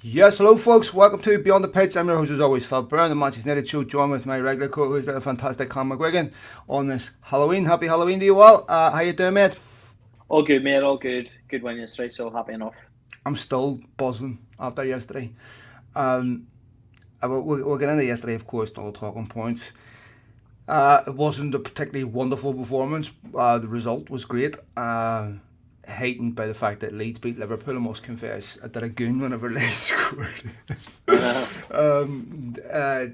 Yes, hello folks, welcome to Beyond the Pitch. I'm your host as always, Phil Brown, the Manchester United show, joined with my regular co-host, the fantastic Colm McGuigan, on this Halloween. Happy Halloween to you all. How you doing, mate? All good, mate. All good. Good win yesterday, so happy enough. I'm still buzzing after yesterday. Um, we'll get into yesterday, of course, all the talking points. It wasn't a particularly wonderful performance. The result was great. Heightened by the fact that Leeds beat Liverpool. I must confess, I did a goon whenever Leeds scored. um, uh,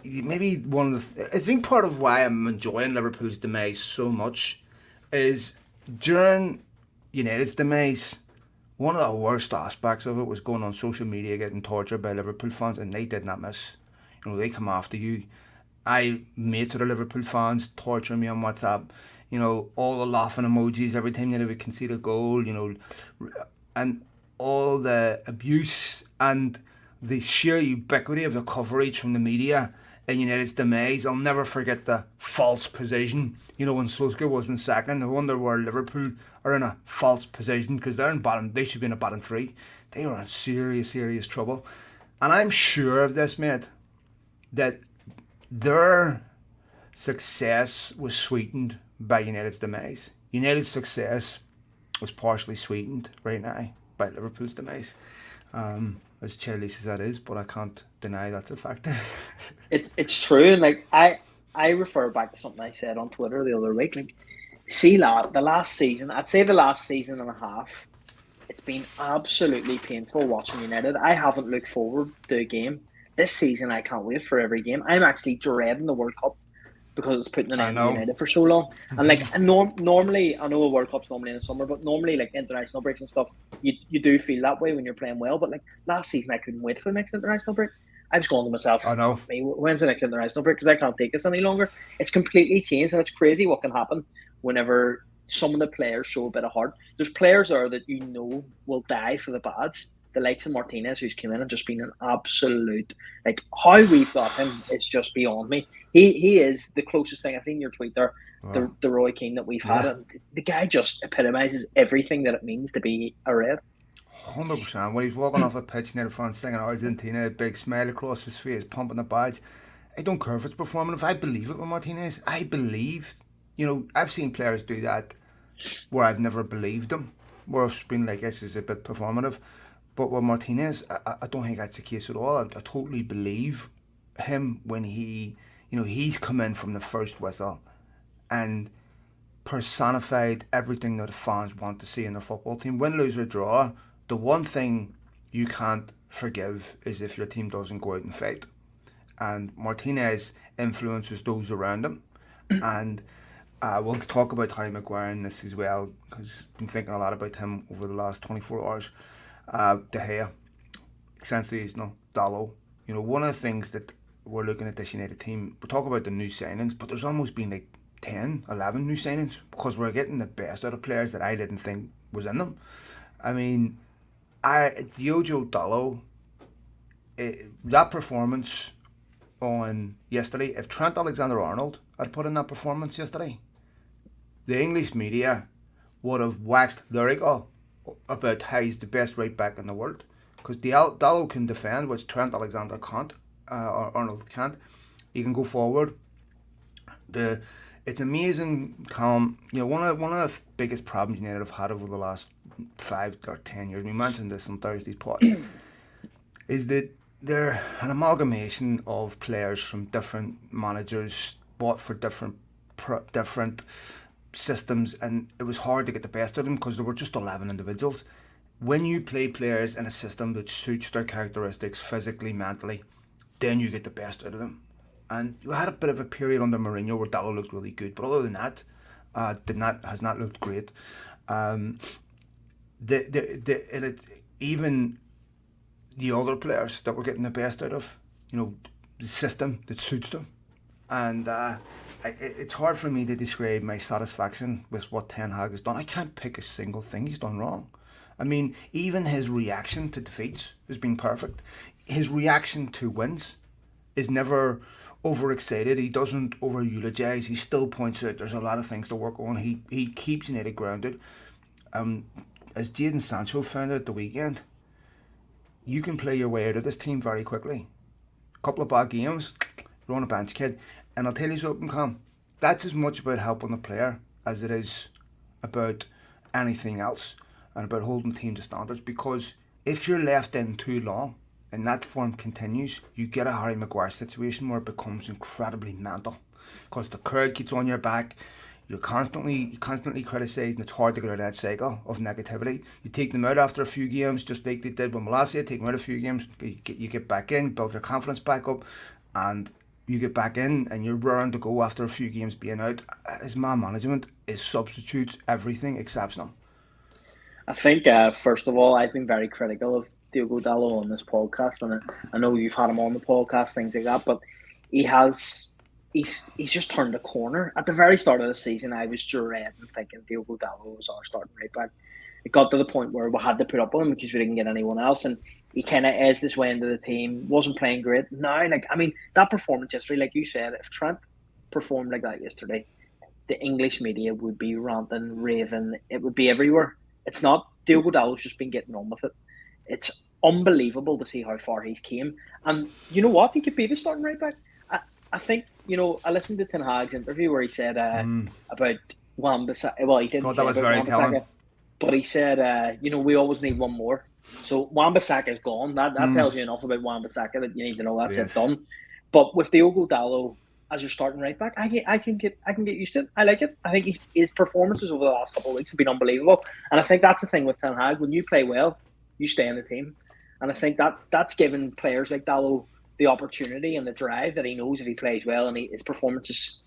Maybe one of I think part of why I'm enjoying Liverpool's demise so much is during United's demise, one of the worst aspects of it was going on social media getting tortured by Liverpool fans, and they did not miss. They come after you. I mates with the Liverpool fans torturing me on WhatsApp. All the laughing emojis every time you would concede a goal. And all the abuse and the sheer ubiquity of the coverage from the media in United's demise. I'll never forget the false position. When Solskjaer was in second, I wonder where Liverpool are in a false position because they're in bottom. They should be in a bottom three. They were in serious, serious trouble, and I'm sure of this, mate, that their success was sweetened by United's demise. United's success was partially sweetened right now by Liverpool's demise. As childish as that is, but I can't deny that's a factor. It's true, and I refer back to something I said on Twitter the other week. See, lad, the last season, I'd say the last season and a half, it's been absolutely painful watching United. I haven't looked forward to a game this season. I can't wait for every game. I'm actually dreading the World Cup because it's putting an I end to know. United for so long. And normally, I know a World Cup's normally in the summer, but normally like international breaks and stuff, you do feel that way when you're playing well. But like last season, I couldn't wait for the next international break. I was going to myself, I know. when's the next international break? Because I can't take this any longer. It's completely changed, and it's crazy what can happen whenever some of the players show a bit of heart. There's players there that will die for the badge. The likes of Martinez, who's come in and just been an absolute, like, how we've got him is just beyond me. He is the closest thing. I've seen your tweet there, Well, the Roy Keane that we've had. yeah, And the guy just epitomizes everything that it means to be a Red. 100%. When he's walking off a pitch near the front singing Argentina, a big smile across his face, pumping the badge. I don't care if it's performing. If I believe it with Martinez, I believe. I've seen players do that where I've never believed them, where it's been like, this is a bit performative. But with Martinez, I don't think that's the case at all. I totally believe him when he's come in from the first whistle and personified everything that the fans want to see in their football team. Win, lose, or draw, the one thing you can't forgive is if your team doesn't go out and fight. And Martinez influences those around him. And we'll talk about Harry Maguire in this as well, because I've been thinking a lot about him over the last 24 hours. De Gea, Sensational, Dallo. One of the things that we're looking at this United team, we talk about the new signings, but there's almost been like 10, 11 new signings because we're getting the best out of players that I didn't think was in them. I mean, Diogo Dallo, that performance on yesterday, if Trent Alexander-Arnold had put in that performance yesterday, the English media would have waxed lyrical about how he's the best right back in the world. Because Dallo can defend, which Trent Alexander can't, or Arnold can't. He can go forward. It's amazing, Colm. One of the biggest problems United have had over the last 5 or 10 years, we mentioned this on Thursday's pod, is that they're an amalgamation of players from different managers, bought for different systems, and it was hard to get the best of them because there were just 11 individuals. When you play players in a system that suits their characteristics physically, mentally, then you get the best out of them. And you had a bit of a period under Mourinho where Dallo looked really good, but other than that, has not looked great. Um, Even the other players that we're getting the best out of, the system that suits them. And it's hard for me to describe my satisfaction with what Ten Hag has done. I can't pick a single thing he's done wrong. I mean, even his reaction to defeats has been perfect. His reaction to wins is never overexcited. He doesn't over eulogize. He still points out there's a lot of things to work on. He keeps United grounded. As Jadon Sancho found out the weekend, you can play your way out of this team very quickly. A couple of bad games, you're on a bench, kid. And I'll tell you something, Colm. That's as much about helping the player as it is about anything else and about holding the team to standards. Because if you're left in too long and that form continues, you get a Harry Maguire situation where it becomes incredibly mental. Because the crowd gets on your back, you're constantly criticised, and it's hard to get out of that cycle of negativity. You take them out after a few games, just like they did with Malacia. Take them out a few games, you get back in, build your confidence back up, and you get back in, and you're raring to go after a few games being out. His man management, his substitutes, everything exceptional. I think, first of all, I've been very critical of Diogo Dalot on this podcast, and I know you've had him on the podcast, things like that, but he's just turned a corner. At the very start of the season, I was dreading thinking Diogo Dalot was our starting right back. It got to the point where we had to put up with him because we didn't get anyone else, and he kind of edged his way into the team, wasn't playing great. Now, that performance yesterday, like you said, if Trent performed like that yesterday, the English media would be ranting, raving, it would be everywhere. It's not. Diogo Dalot's just been getting on with it. It's unbelievable to see how far he's came. And you know what? He could be the starting right back. I think, I listened to Ten Hag's interview where he said about Wan-Bissaka. Well, he didn't say that was about very Wan-Bissaka, telling. but he said, we always need one more. So Wan-Bissaka is gone. That tells you enough about Wan-Bissaka that you need to know that's it done. But with Diogo Dalot as your starting right back, I can get used to it. I like it. I think his performances over the last couple of weeks have been unbelievable, and I think that's the thing with Ten Hag. When you play well, you stay in the team, and I think that's given players like Dalot the opportunity and the drive that he knows if he plays well and his performances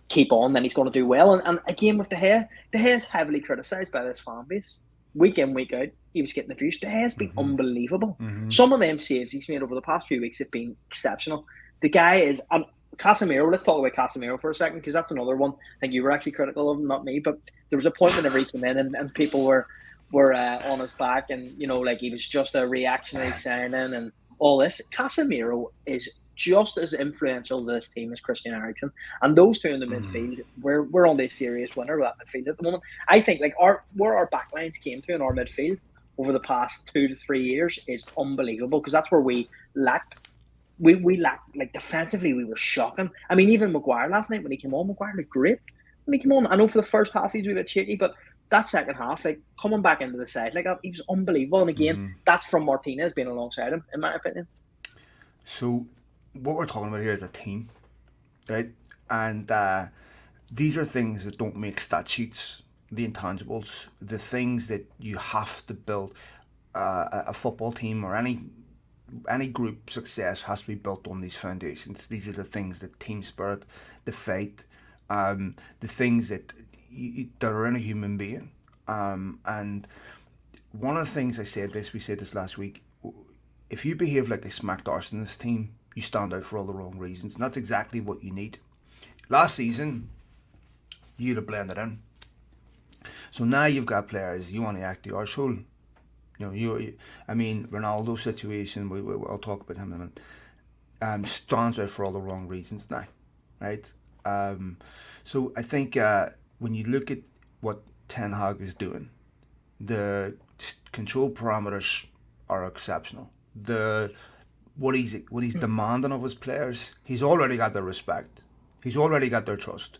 keep on, then he's going to do well. And again with De Gea is heavily criticised by this fan base. Week in, week out, he was getting abused. De Gea's been unbelievable. Some of them saves he's made over the past few weeks have been exceptional. The guy is. Casemiro, let's talk about Casemiro for a second, because that's another one. I think you were actually critical of him, not me, but there was a point whenever he came in and people were on his back, and he was just a reactionary signing and all this. Casemiro is just as influential to this team as Christian Eriksen, and those two in the midfield, we're on this serious winner with that midfield at the moment. I think where our backlines came to in our midfield over the past 2 to 3 years is unbelievable, because that's where we lacked. We lacked, defensively, we were shocking. I mean, even Maguire last night when he came on, Maguire looked great. When he came on, I know for the first half he was a bit shaky, but that second half, coming back into the side, he was unbelievable. And again, that's from Martinez being alongside him, in my opinion. So, what we're talking about here is a team, right? And these are things that don't make stat sheets, the intangibles, the things that you have to build. A football team or any group success has to be built on these foundations. These are the things, the team spirit, the fight, the things that are in a human being. And one of the things we said this last week, if you behave like a smacked arse in this team, you stand out for all the wrong reasons. And that's exactly what you need. Last season, you'd have blended in. So now you've got players, you want to act the arsehole. Ronaldo's situation, I'll talk about him in a minute, stands out for all the wrong reasons now, right? So I think when you look at what Ten Hag is doing, the control parameters are exceptional. What he's demanding of his players, he's already got their respect, he's already got their trust,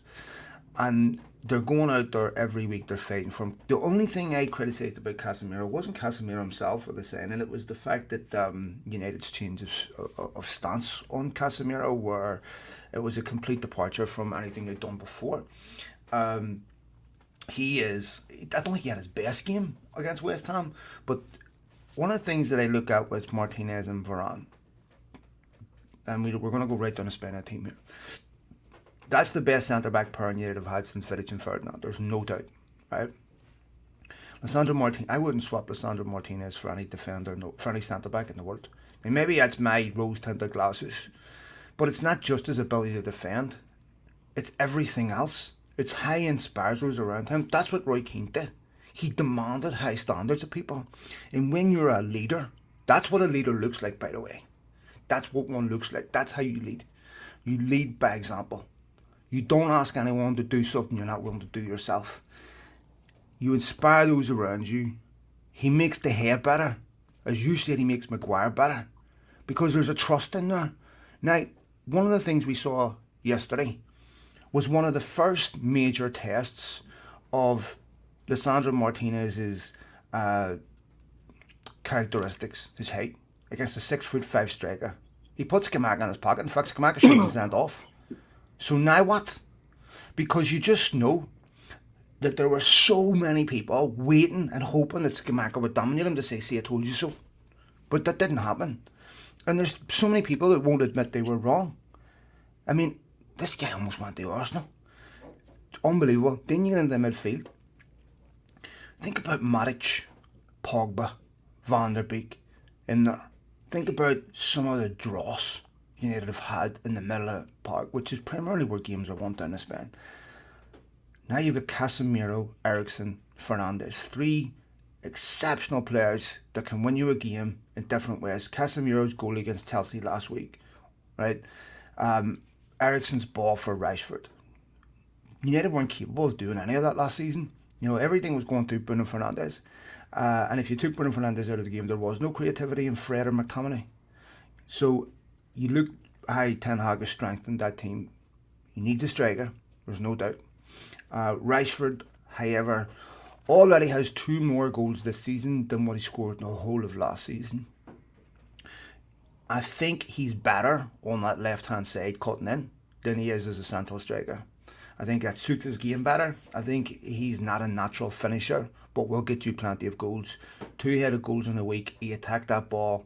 and they're going out there every week, they're fighting for him. The only thing I criticised about Casemiro wasn't Casemiro himself or the signing, it was the fact that United's change of stance on Casemiro, where it was a complete departure from anything they'd done before. I don't think he had his best game against West Ham, but one of the things that I look at with Martinez and Varane, and we're going to go right down the spine of the team here, that's the best centre-back pair United have had since Vidic and Ferdinand. There's no doubt, right? I wouldn't swap Lisandro Martinez for any defender, for any centre-back in the world. I mean, maybe that's my rose-tinted glasses, but it's not just his ability to defend. It's everything else. It's how he inspires those around him. That's what Roy Keane did. He demanded high standards of people. And when you're a leader, that's what a leader looks like, by the way. That's what one looks like. That's how you lead. You lead by example. You don't ask anyone to do something you're not willing to do yourself. You inspire those around you. He makes the hair better. as you said, he makes Maguire better because there's a trust in there. Now, one of the things we saw yesterday was one of the first major tests of Lisandro Martinez's characteristics, his height, against a 6'5" striker. He puts Scamacca in his pocket. In fact, Scamacca should have been sent off. So now what? Because you just know that there were so many people waiting and hoping that Scamacca would dominate him to say, see, I told you so. But that didn't happen. And there's so many people that won't admit they were wrong. I mean, this guy almost went to Arsenal. It's unbelievable. Then you get into the midfield. Think about Matic, Pogba, Van der Beek in there. Think about some of the dross United have had in the middle of the park, which is primarily where games are won down in Spain. Now you've got Casemiro, Eriksen, Fernandes. 3 exceptional players that can win you a game in different ways. Casemiro's goal against Chelsea last week, right? Eriksen's ball for Rashford. United weren't capable of doing any of that last season. You know, everything was going through Bruno Fernandes. And if you took Bruno Fernandes out of the game, there was no creativity in Fred or McTominay. So you look how Ten Hag has strengthened that team. He needs a striker, there's no doubt. Rashford, however, already has 2 more goals this season than what he scored in the whole of last season. I think he's better on that left-hand side cutting in than he is as a central striker. I think that suits his game better. I think he's not a natural finisher, but will get you plenty of goals. 2 goals in a week. He attacked that ball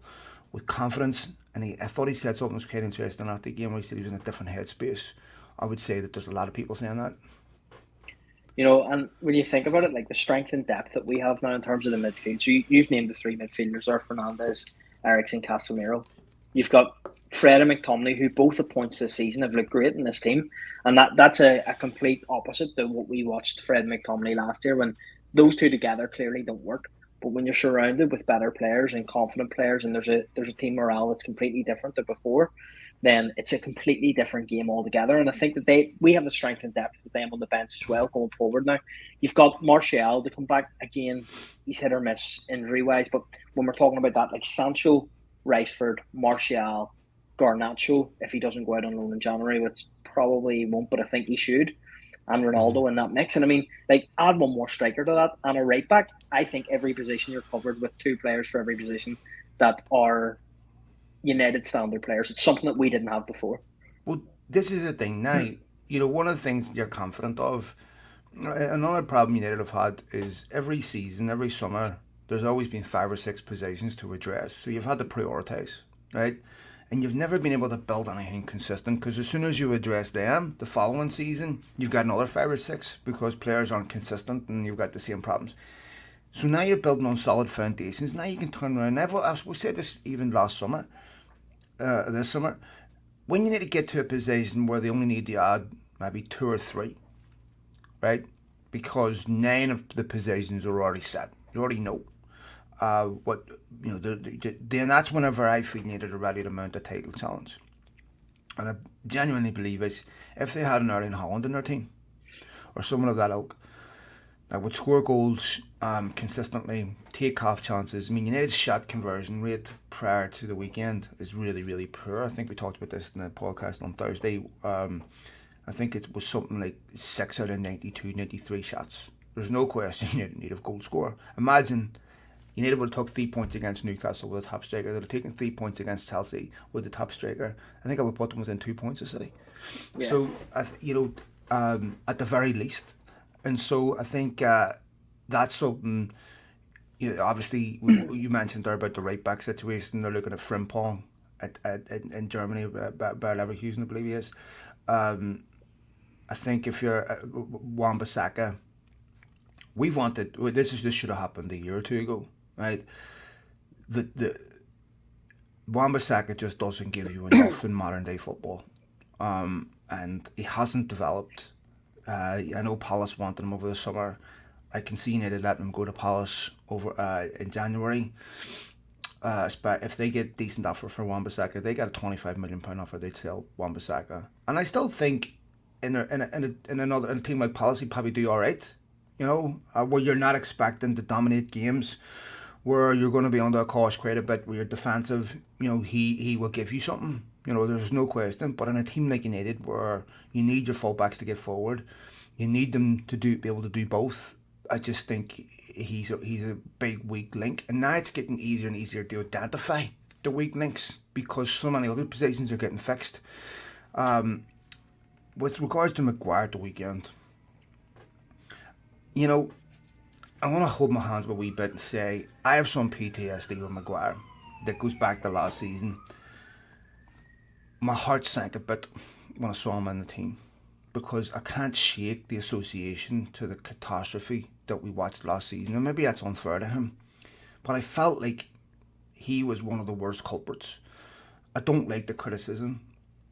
with confidence, and I thought he said something that was quite interesting after the game where he said he was in a different headspace. I would say that there's a lot of people saying that. You know, and when you think about it, like the strength and depth that we have now in terms of the midfield. So you've named the 3 midfielders there: Fernandes, Eriksen, Casemiro. You've got Fred and McTominay, who both at points this season have looked great in this team. And that's a complete opposite to what we watched Fred and McTominay last year, when those 2 together clearly don't work. But when you're surrounded with better players and confident players, and there's a team morale that's completely different than before, then it's a completely different game altogether. And I think that we have the strength and depth with them on the bench as well going forward now. You've got Martial to come back again. He's hit or miss injury-wise. But when we're talking about that, like Sancho, Rashford, Martial, Garnacho, if he doesn't go out on loan in January, which probably won't, but I think he should, and Ronaldo in that mix. And I mean, like, add one more striker to that and a right back. I think every position you're covered with 2 players for every position that are United standard players. It's something that we didn't have before. Well, this is the thing now. You know, one of the things you're confident of, another problem United have had is every season, every summer, there's always been 5 or 6 positions to address. So you've had to prioritise, right? And you've never been able to build anything consistent, because as soon as you address them, the following season, you've got another 5 or 6 because players aren't consistent and you've got the same problems. So now you're building on solid foundations. Now you can turn around. We said this even last summer, this summer, when you need to get to a position where they only need to add maybe 2 or 3, right? Because 9 of the positions are already set. You already know. What you know, then that's whenever I feel United are ready to mount a title challenge. And I genuinely believe is if they had an Erling Haaland in their team, or someone of that ilk, that would score goals consistently, take half chances. I mean, United's shot conversion rate prior to the weekend is really, really poor. I think we talked about this in the podcast on Thursday. I think it was something like 6 out of 92, 93 shots. There's no question United need a goal scorer. Imagine United would have took 3 points against Newcastle with a top striker. They'd have taken 3 points against Chelsea with the top striker. I think I would put them within 2 points of City. Yeah. So, at the very least. And so I think that's something, obviously, you mentioned there about the right back situation. They're looking at Frimpong in Germany, Bayer Leverkusen, I believe he is. I think if you're Wan-Bissaka, this should have happened a year or 2 ago, right? The Wan-Bissaka just doesn't give you enough in modern day football, and he hasn't developed. I know Palace wanted him over the summer. I can see United letting him go to Palace over in January. If they get decent offer for Wan-Bissaka, they got a £25 million offer, they'd sell Wan-Bissaka. And I still think in a team like Palace, he'd probably do all right. Where you're not expecting to dominate games, where you're going to be under a cost quite a bit, where you're defensive, he will give you something. There's no question. But in a team like United, where you need your fullbacks to get forward, you need them to be able to do both. I just think he's a big weak link, and now it's getting easier and easier to identify the weak links because so many other positions are getting fixed. With regards to Maguire at the weekend, I want to hold my hands up a wee bit and say I have some PTSD with Maguire that goes back to last season. My heart sank a bit when I saw him in the team because I can't shake the association to the catastrophe that we watched last season. And maybe that's unfair to him, but I felt like he was one of the worst culprits. I don't like the criticism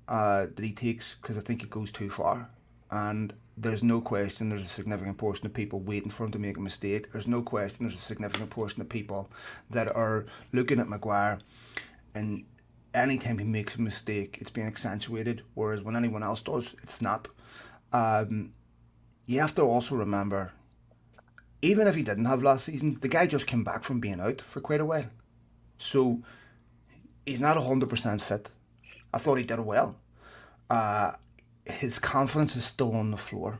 that he takes because I think it goes too far. And there's no question there's a significant portion of people waiting for him to make a mistake. There's no question there's a significant portion of people that are looking at Maguire, and anytime he makes a mistake, it's being accentuated, whereas when anyone else does, it's not. You have to also remember, even if he didn't have last season, the guy just came back from being out for quite a while. So he's not 100% fit. I thought he did well. His confidence is still on the floor.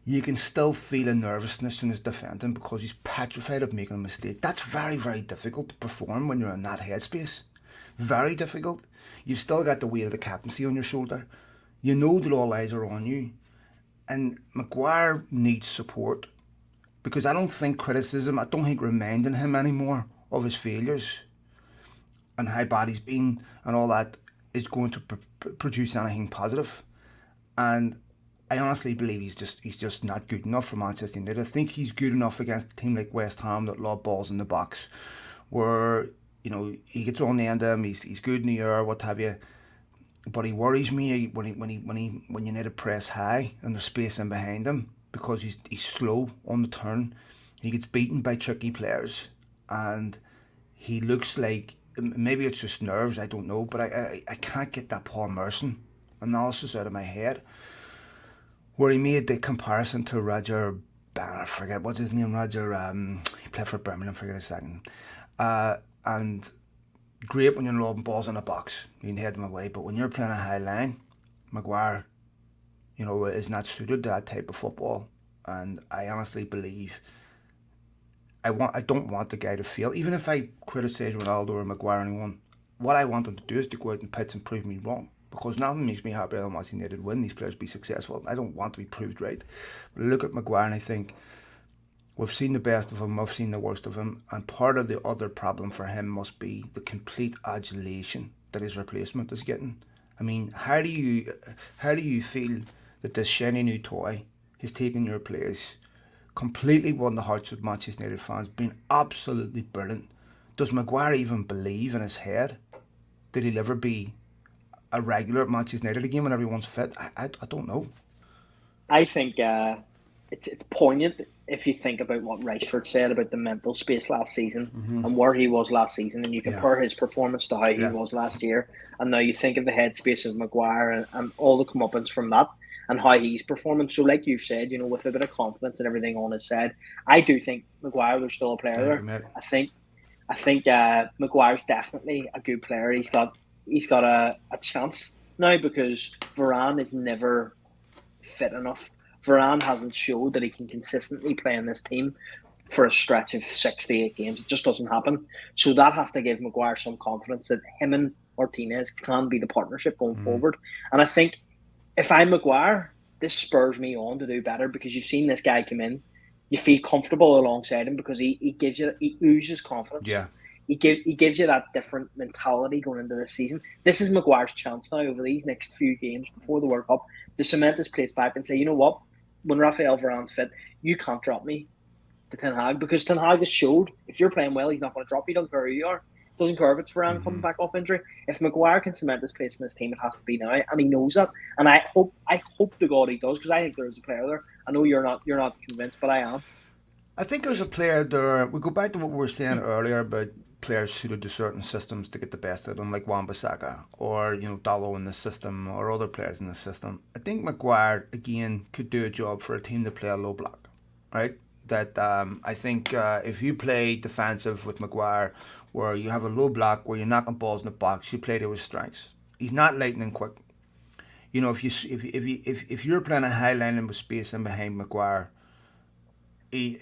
You can still feel a nervousness in his defending because he's petrified of making a mistake. That's very, very difficult to perform when you're in that headspace. Very difficult. You've still got the weight of the captaincy on your shoulder. You know that all eyes are on you. And Maguire needs support because I don't think reminding him anymore of his failures and how bad he's been and all that is going to produce anything positive. And I honestly believe he's just not good enough for Manchester United. I think he's good enough against a team like West Ham that lob balls in the box, where he gets on the end of them. He's good in the air, what have you. But he worries me when you need to press high and there's space in behind him because he's slow on the turn. He gets beaten by tricky players, and he looks like, maybe it's just nerves, I don't know, but I can't get that Paul Merson analysis out of my head where he made the comparison to Roger, I forget what's his name, Roger, he played for Birmingham, forget a second, and great when you're lobbing balls in a box, you can head them away, but when you're playing a high line, Maguire, is not suited to that type of football. And I honestly believe I don't want the guy to fail. Even if I criticise Ronaldo or Maguire or anyone, what I want them to do is to go out and pitch and prove me wrong. Because nothing makes me happier than watching United win, these players be successful. I don't want to be proved right. But I look at Maguire and I think we've seen the best of him, we've seen the worst of him, and part of the other problem for him must be the complete adulation that his replacement is getting. I mean, how do you feel that this shiny new toy has taken your place, completely won the hearts of Manchester United fans, been absolutely brilliant? Does Maguire even believe in his head that he'll ever be a regular at Manchester United again when everyone's fit? I don't know. I think it's poignant if you think about what Rashford said about the mental space last season and where he was last season, and you compare his performance to how he was last year, and now you think of the headspace of Maguire and all the comeuppance from that and how he's performing. So like you've said, with a bit of confidence and everything on his side, I do think Maguire, there's still a player there. I think Maguire's definitely a good player. He's got a chance now because Varane is never fit enough. Varane hasn't showed that he can consistently play in this team for a stretch of 68 games. It just doesn't happen. So that has to give Maguire some confidence that him and Martinez can be the partnership going forward. And I think if I'm Maguire, this spurs me on to do better because you've seen this guy come in. You feel comfortable alongside him because he oozes confidence. Yeah. He gives you that different mentality going into this season. This is Maguire's chance now over these next few games before the World Cup to cement this place back and say, you know what? When Rafael Varane's fit, you can't drop me to Ten Hag because Ten Hag has showed if you're playing well, he's not going to drop you. Don't care who you are. Doesn't care if it's Varane coming back off injury. If Maguire can cement this place in this team, it has to be now, and he knows that. And I hope to God he does because I think there is a player there. I know you're not convinced, but I am. I think there's a player there. We go back to what we were saying earlier about players suited to certain systems to get the best out of them, like Wan-Bissaka or Dalot in the system or other players in the system. I think Maguire again could do a job for a team to play a low block, right? that I think if you play defensive with Maguire, where you have a low block, where you're knocking balls in the box, you play to his strengths. He's not lightning quick. You know, if you're playing a high line with space in behind Maguire, he,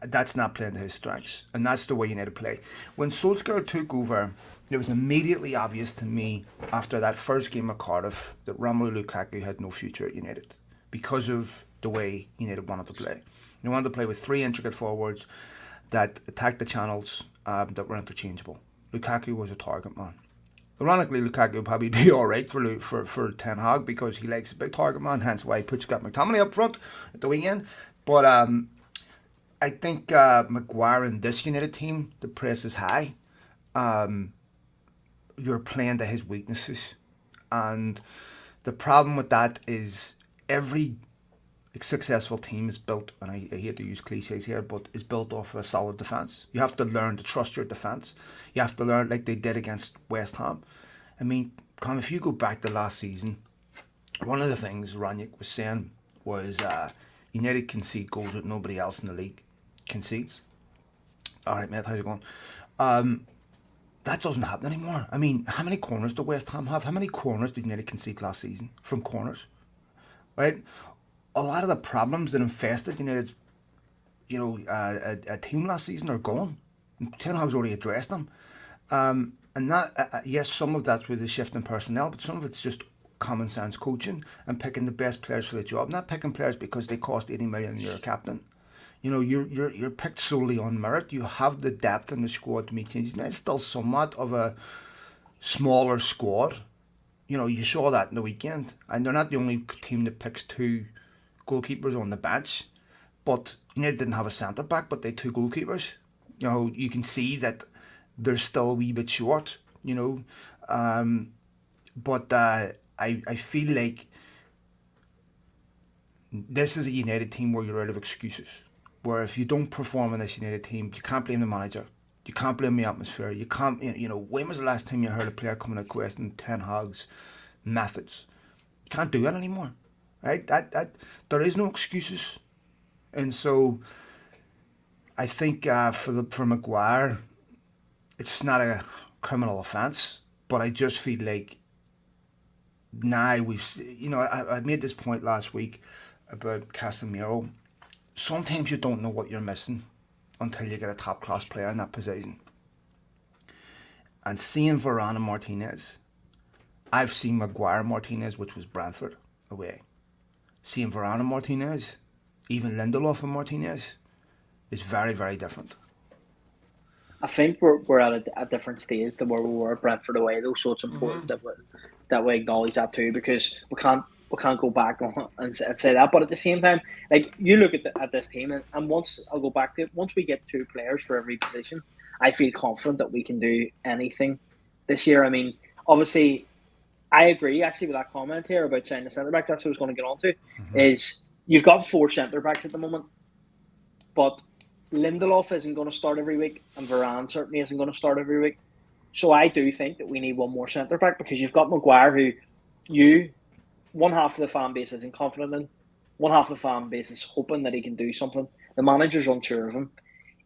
that's not playing to his strengths, and that's the way you need to play. When Solskjaer took over, it was immediately obvious to me after that first game at Cardiff that Romelu Lukaku had no future at United because of the way United wanted to play. They wanted to play with three intricate forwards that attacked the channels that were interchangeable. Lukaku was a target man. Ironically, Lukaku would probably be alright for Ten Hag because he likes a big target man, hence why he puts Scott McTominay up front at the weekend. But I think Maguire in this United team, the press is high. You're playing to his weaknesses. And the problem with that is every successful team is built, and I hate to use cliches here, but is built off of a solid defence. You have to learn to trust your defence. You have to learn like they did against West Ham. I mean, Colm, if you go back to last season, one of the things Ranić was saying was United concede goals that nobody else in the league concedes. All right, mate, how's it going? That doesn't happen anymore. I mean, how many corners do West Ham have? How many corners did United concede last season from corners? Right? A lot of the problems that infested United's, a team last season are gone. Ten Hag's already addressed them. And that, yes, some of that's with the shift in personnel, but some of it's just common sense coaching and picking the best players for the job. Not picking players because they cost 80 million and you're a captain. You know, you're picked solely on merit. You have the depth in the squad to make changes. Now, it's still somewhat of a smaller squad. You know, you saw that in the weekend. And they're not the only team that picks two goalkeepers on the bench. But United didn't have a centre-back, but they had two goalkeepers. You know, you can see that they're still a wee bit short, you know. But I feel like this is a United team where you're out of excuses. Where if you don't perform in this United team, you can't blame the manager. You can't blame the atmosphere. You can't, you know, when was the last time you heard a player coming out questioning Ten Hag's methods? You can't do that anymore, right? That there is no excuses, and so I think for Maguire, it's not a criminal offence, but I just feel like now I made this point last week about Casemiro. Sometimes you don't know what you're missing until you get a top class player in that position. And seeing Varane and Martinez, I've seen Maguire and Martinez, which was Brentford away. Seeing Varane and Martinez, even Lindelof and Martinez, is very, very different. I think we're at a different stage than where we were at Brentford away, though. So it's important that we acknowledge that too, because we can't go back on and say that. But at the same time, like you look at this team, and once I'll go back to it, once we get two players for every position, I feel confident that we can do anything this year. I mean, obviously, I agree actually with that comment here about signing the centre back. That's what I was going to get on to. Is you've got four centre backs at the moment, but Lindelof isn't going to start every week, and Varane certainly isn't going to start every week. So I do think that we need one more centre back, because you've got Maguire, who one half of the fan base isn't confident in, one half of the fan base is hoping that he can do something. The manager's unsure of him.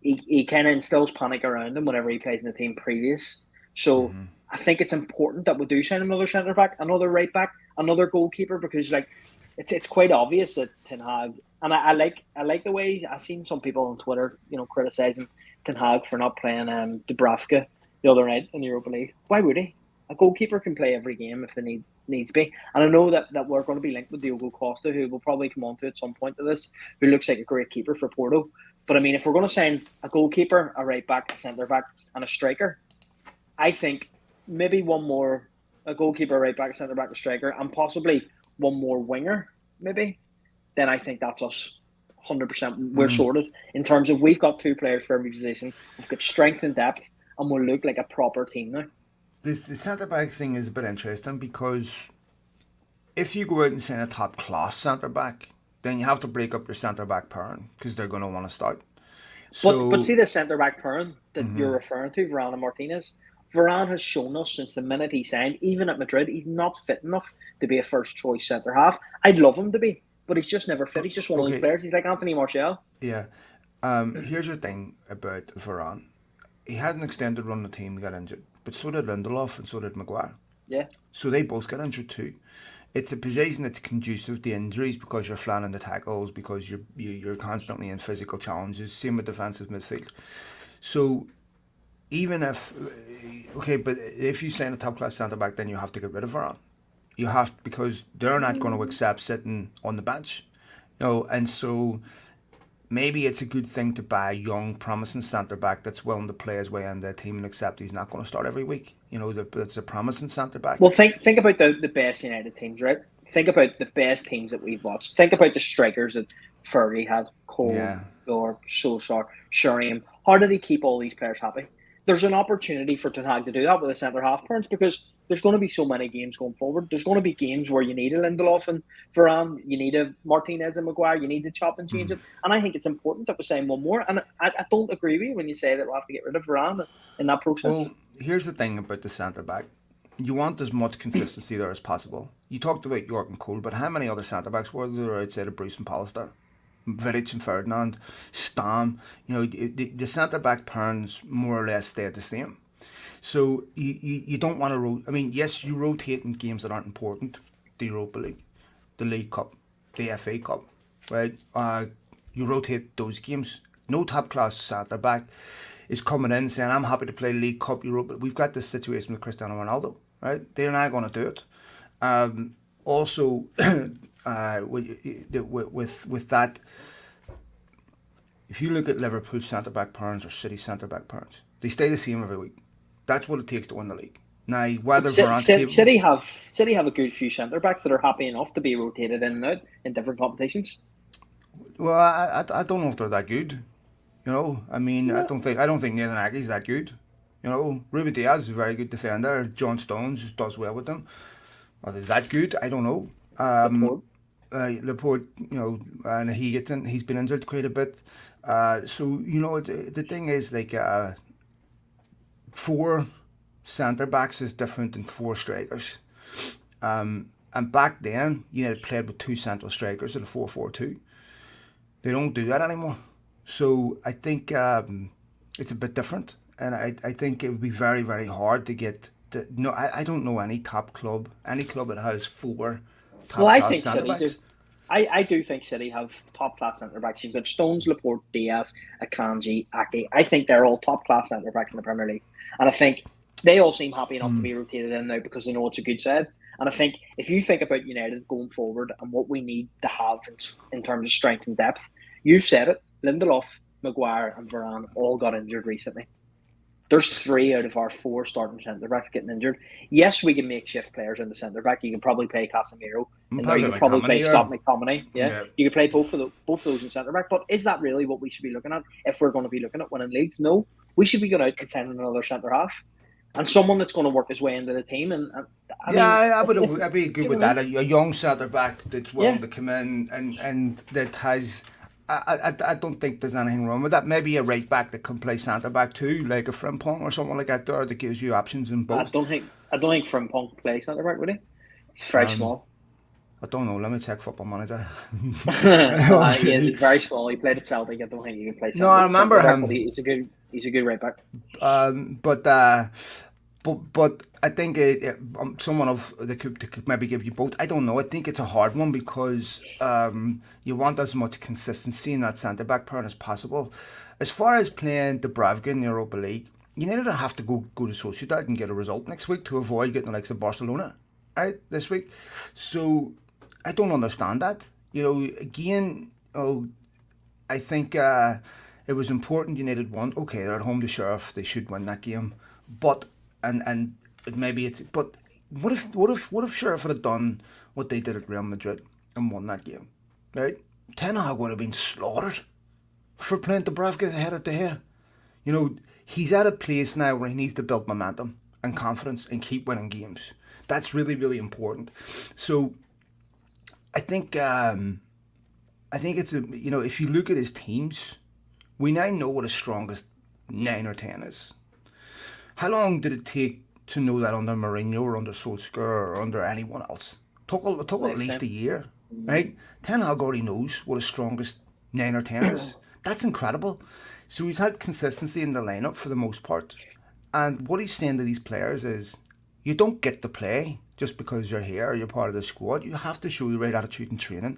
He kind of instills panic around him whenever he plays in the team previous. So I think it's important that we do sign another centre back, another right back, another goalkeeper, because like it's quite obvious that Ten Hag, and I like the way I've seen some people on Twitter, criticising Ten Hag for not playing Dubravka the other night in the Europa League. Why would he? A goalkeeper can play every game if they needs be. And I know that we're going to be linked with Diogo Costa, who will probably come on to at some point of this, who looks like a great keeper for Porto. But I mean, if we're going to sign a goalkeeper, a right back, a centre back, and a striker, I think maybe one more, a goalkeeper, a right back, a centre back, a striker, and possibly one more winger, maybe, then I think that's us 100%. We're sorted in terms of we've got two players for every position. We've got strength and depth, and we'll look like a proper team now. The centre-back thing is a bit interesting, because if you go out and sign a top-class centre-back, then you have to break up your centre-back pairing, because they're going to want to start. So, but see the centre-back pairing that you're referring to, Varane and Martinez. Varane has shown us since the minute he signed, even at Madrid, he's not fit enough to be a first-choice centre-half. I'd love him to be, but he's just never fit. He's just one of those Okay, players. He's like Anthony Martial. yeah. Here's the thing about Varane. He had an extended run of the team, he got injured, but so did Lindelof and so did Maguire. Yeah. So they both got injured too. It's a position that's conducive to injuries because you're flanning the tackles, because you're constantly in physical challenges. Same with defensive midfield. So even if but if you sign a top class centre back, then you have to get rid of Varane. You have, because they're not going to accept sitting on the bench, and so maybe it's a good thing to buy a young, promising centre back that's willing to play his way into the team and accept he's not going to start every week. That's a promising centre back. Well, think about the best United teams, right? Think about the best teams that we've watched. Think about the strikers that Fergie had, Colm, York, Solskjaer, Sheringham. How did he keep all these players happy? There's an opportunity for Ten Hag to do that with the centre half turns, because there's going to be so many games going forward. There's going to be games where you need a Lindelof and Varane, you need a Martinez and Maguire, you need to chop and change it. And I think it's important that we sign one more. And I don't agree with you when you say that we'll have to get rid of Varane in that process. Well, here's the thing about the centre back. You want as much consistency there as possible. You talked about York and Cole, but how many other centre backs were there outside of Bruce and Pallister? Vidic and Ferdinand, Stam, the centre back pairings more or less stay the same. So you don't want to yes, you rotate in games that aren't important. The Europa League, the League Cup, the FA Cup, right? You rotate those games. No top class centre back is coming in saying, I'm happy to play League Cup, Europa. We've got this situation with Cristiano Ronaldo, right? They're not going to do it. Also, with that, if you look at Liverpool centre back pairings or City centre back pairings, they stay the same every week. That's what it takes to win the league. Now, whether City have a good few centre backs that are happy enough to be rotated in and out in different competitions. Well, I don't know if they're that good. I don't think Nathan Ake's that good. Ruben Diaz is a very good defender. John Stones does well with them. Are they that good? I don't know. Laporte, and he's been injured quite a bit. The thing is, like, 4 centre backs is different than 4 strikers. And back then, United played with 2 central strikers in a 4-4-2. They don't do that anymore. So I think it's a bit different, and I think it would be very, very hard to get. I don't know any club that has 4 top class centre backs. I do think City have top class centre backs. You've got Stones, Laporte, Diaz, Akanji, Ake. I think they're all top class centre backs in the Premier League, and I think they all seem happy enough to be rotated in now because they know it's a good side. And I think if you think about United going forward and what we need to have in terms of strength and depth, you've said it. Lindelof, Maguire, and Varane all got injured recently. There's 3 out of our 4 starting centre backs getting injured. Yes, we can make shift players in the centre back. You can probably play Casemiro, and you can probably play Scott McTominay. Yeah, you can play both of those in centre back. But is that really what we should be looking at if we're going to be looking at winning leagues? No, we should be going out and signing another centre half and someone that's going to work his way into the team. I'd be good with that. A young centre back that's willing to come in and that has. I don't think there's anything wrong with that. Maybe a right back that can play centre back too, like a Frimpong or someone like that there that gives you options in both. I don't think Frimpong plays centre back, would he? He's very small. I don't know. Let me check Football Manager. He's very small. He played at Celtic. I don't think he can play centre. No, I remember him. Back, he's a good right back. But I think someone that could maybe give you both. I don't know. I think it's a hard one because you want as much consistency in that centre back pair as possible. As far as playing Dubravka in the Europa League, United will have to go to Sociedad and get a result next week to avoid getting the likes of Barcelona this week. So I don't understand that. Again, I think it was important United won. Okay, they're at home to Sheriff. They should win that game, but. And maybe it's, but what if Sheriff had done what they did at Real Madrid and won that game, right? Ten Hag would have been slaughtered for playing Dubravka head to head. He's at a place now where he needs to build momentum and confidence and keep winning games. That's really, really important. So I think it's if you look at his teams, we now know what his strongest 9 or 10 is. How long did it take to know that under Mourinho or under Solskjaer or under anyone else? Took at least a year. right? Ten Hag already knows what his strongest 9 or 10 is. That's incredible. So he's had consistency in the lineup for the most part. And what he's saying to these players is, you don't get to play just because you're here or you're part of the squad. You have to show the right attitude in training.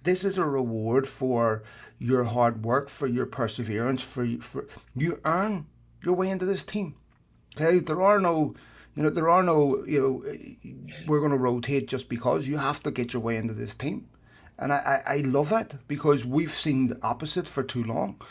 This is a reward for your hard work, for your perseverance, for you earn your way into this team. Okay, there are no, we're going to rotate just because. You have to get your way into this team. And I love it because we've seen the opposite for too long.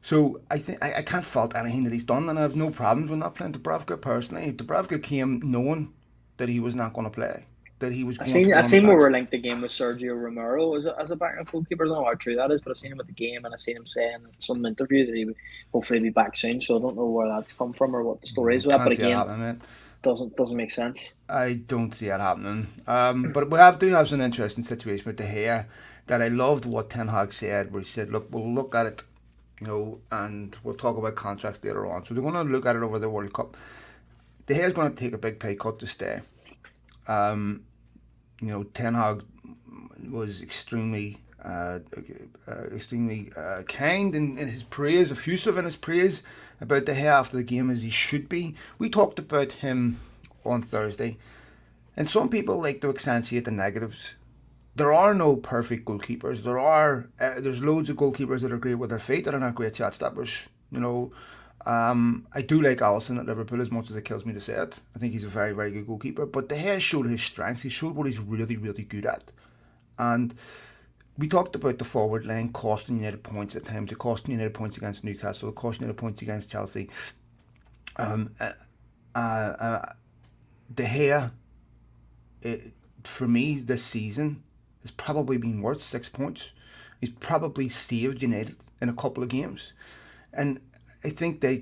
So I think I can't fault anything that he's done, and I have no problems with not playing Dubravka personally. Dubravka came knowing that he was not going to play, that he was going to be I on the seen where bench. we're linked the game with Sergio Romero as a backup goalkeeper. I don't know how true that is, but I've seen him at the game and I've seen him saying in some interview that he would hopefully be back soon. So I don't know where that's come from or what the story is with that. Can't But see it again, happening, mate. doesn't make sense. I don't see it happening. But do have some interesting situation with De Gea that I loved what Ten Hag said, where he said, "Look, we'll look at it, and we'll talk about contracts later on." So they're going to look at it over the World Cup. De Gea's going to take a big pay cut to stay. Ten Hag was extremely kind in his praise, effusive in his praise about De Gea after the game, as he should be. We talked about him on Thursday, and some people like to accentuate the negatives. There are no perfect goalkeepers. There's loads of goalkeepers that are great with their feet that are not great shot stoppers. I do like Alisson at Liverpool as much as it kills me to say it. I think he's a very, very good goalkeeper. But De Gea showed his strengths. He showed what he's really, really good at. And we talked about the forward line costing United points at times. It costing United points against Newcastle. It costing United points against Chelsea. De Gea, for me, this season has probably been worth 6 points. He's probably saved United in a couple of games. And I think the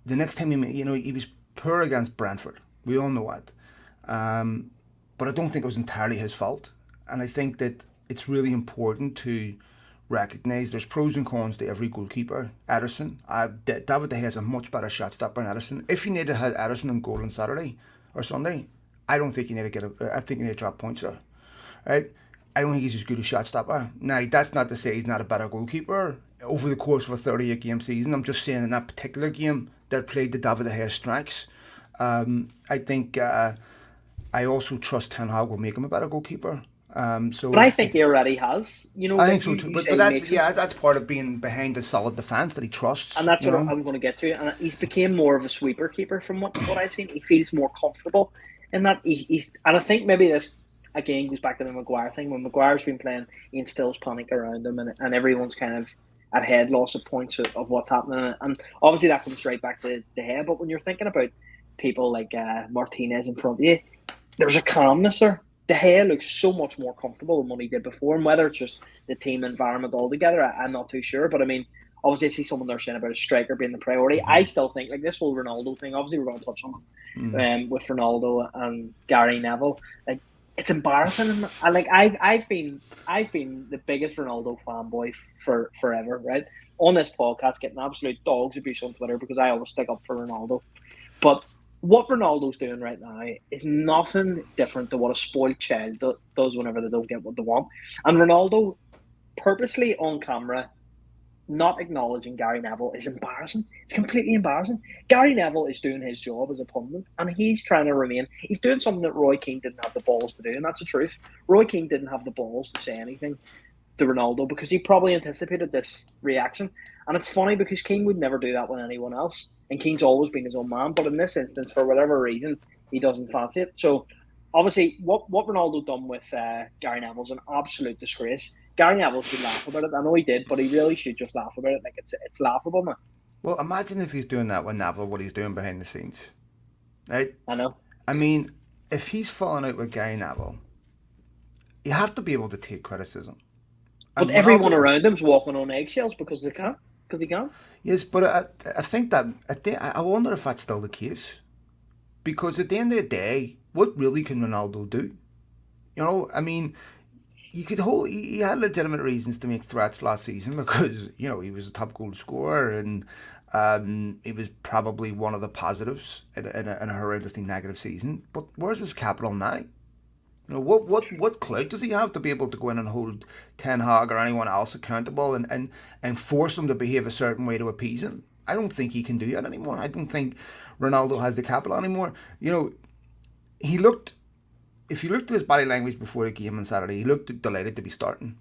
next time he was poor against Brentford. We all know that. But I don't think it was entirely his fault. And I think that it's really important to recognise there's pros and cons to every goalkeeper. Ederson, David De Gea has a much better shot stopper than Ederson. If you need to have Ederson in goal on Saturday or Sunday, I don't think you need to I think you need to drop points there. Right? I don't think he's as good a shot stopper. Now, that's not to say he's not a better goalkeeper. Over the course of a 38-game season, I'm just saying in that particular game that played the David De Gea strikes, I think I also trust Ten Hag will make him a better goalkeeper. But I think he already has. I think so too. But that's part of being behind a solid defence that he trusts. And that's what I'm going to get to. And he's became more of a sweeper keeper from what I've seen. He feels more comfortable in that. And I think maybe this again goes back to the Maguire thing. When Maguire's been playing, he instills panic around him, and everyone's kind of at head loss of points of what's happening. And obviously that comes right back to the head. But when you're thinking about people like Martinez in front of you, there's a calmness there. De Gea looks so much more comfortable than what he did before, and whether it's just the team environment altogether, I'm not too sure. But I mean, obviously, I see someone there saying about a striker being the priority. I still think like this whole Ronaldo thing. Obviously, we're going to touch on it with Ronaldo and Gary Neville. Like, it's embarrassing. And like I've been the biggest Ronaldo fanboy for forever. Right, on this podcast, getting absolute dogs abuse on Twitter because I always stick up for Ronaldo, but what Ronaldo's doing right now is nothing different to what a spoiled child does whenever they don't get what they want. And Ronaldo, purposely on camera, not acknowledging Gary Neville is embarrassing. It's completely embarrassing. Gary Neville is doing his job as a pundit, and he's trying to remain. He's doing something that Roy Keane didn't have the balls to do, and that's the truth. Roy Keane didn't have the balls to say anything to Ronaldo because he probably anticipated this reaction. And it's funny because Keane would never do that with anyone else. And Keane's always been his own man, but in this instance, for whatever reason, he doesn't fancy it. So, obviously, what Ronaldo done with Gary Neville's an absolute disgrace. Gary Neville should laugh about it. I know he did, but he really should just laugh about it. Like it's laughable, man. Well, imagine if he's doing that with Neville, what he's doing behind the scenes, right? I know. I mean, if he's falling out with Gary Neville, you have to be able to take criticism. But everyone around him's walking on eggshells because he can't. Yes, but I think that I wonder if that's still the case, because at the end of the day, what really can Ronaldo do? I mean, he had legitimate reasons to make threats last season because he was a top goal scorer and he was probably one of the positives in a horrendously negative season. But where's his capital now? You know, what clout does he have to be able to go in and hold Ten Hag or anyone else accountable and force them to behave a certain way to appease him? I don't think he can do that anymore. I don't think Ronaldo has the capital anymore. You know, he looked, if you looked at his body language before the game on Saturday, he looked delighted to be starting.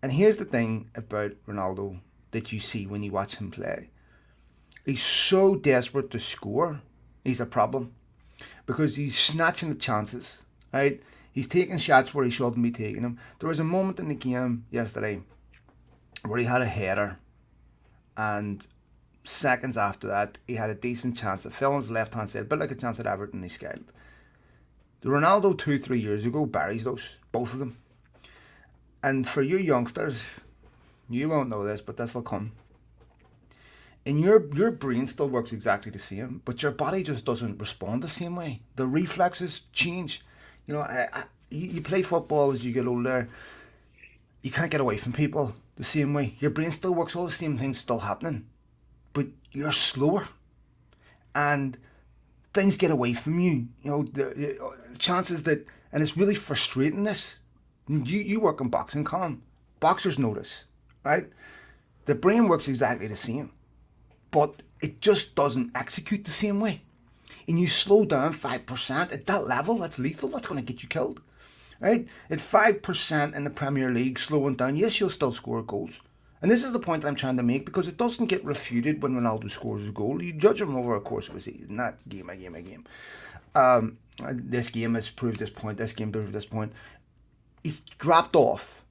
And here's the thing about Ronaldo that you see when you watch him play. He's so desperate to score, he's a problem. Because he's snatching the chances, right? He's taking shots where he shouldn't be taking them. There was a moment in the game yesterday where he had a header, and seconds after that, he had a decent chance. It fell on his left hand side, a bit like a chance at Everton, he scaled. The Ronaldo 2-3 years ago buries those, both of them. And for you youngsters, you won't know this, but this will come. And your brain still works exactly the same, but your body just doesn't respond the same way. The reflexes change. You know, you play football as you get older. You can't get away from people the same way. Your brain still works, all the same things still happening, but you're slower, and things get away from you. You know, the chances that, and it's really frustrating. This, you work in boxing, Colm. Boxers notice, right? The brain works exactly the same, but it just doesn't execute the same way. And you slow down 5% at that level, that's lethal. That's going to get you killed, right? At 5% in the Premier League, slowing down, yes, you'll still score goals. And this is the point that I'm trying to make, because it doesn't get refuted when Ronaldo scores a goal. You judge him over a course of a season, not game by game by game. This game has proved this point. This game proved this point. He's dropped off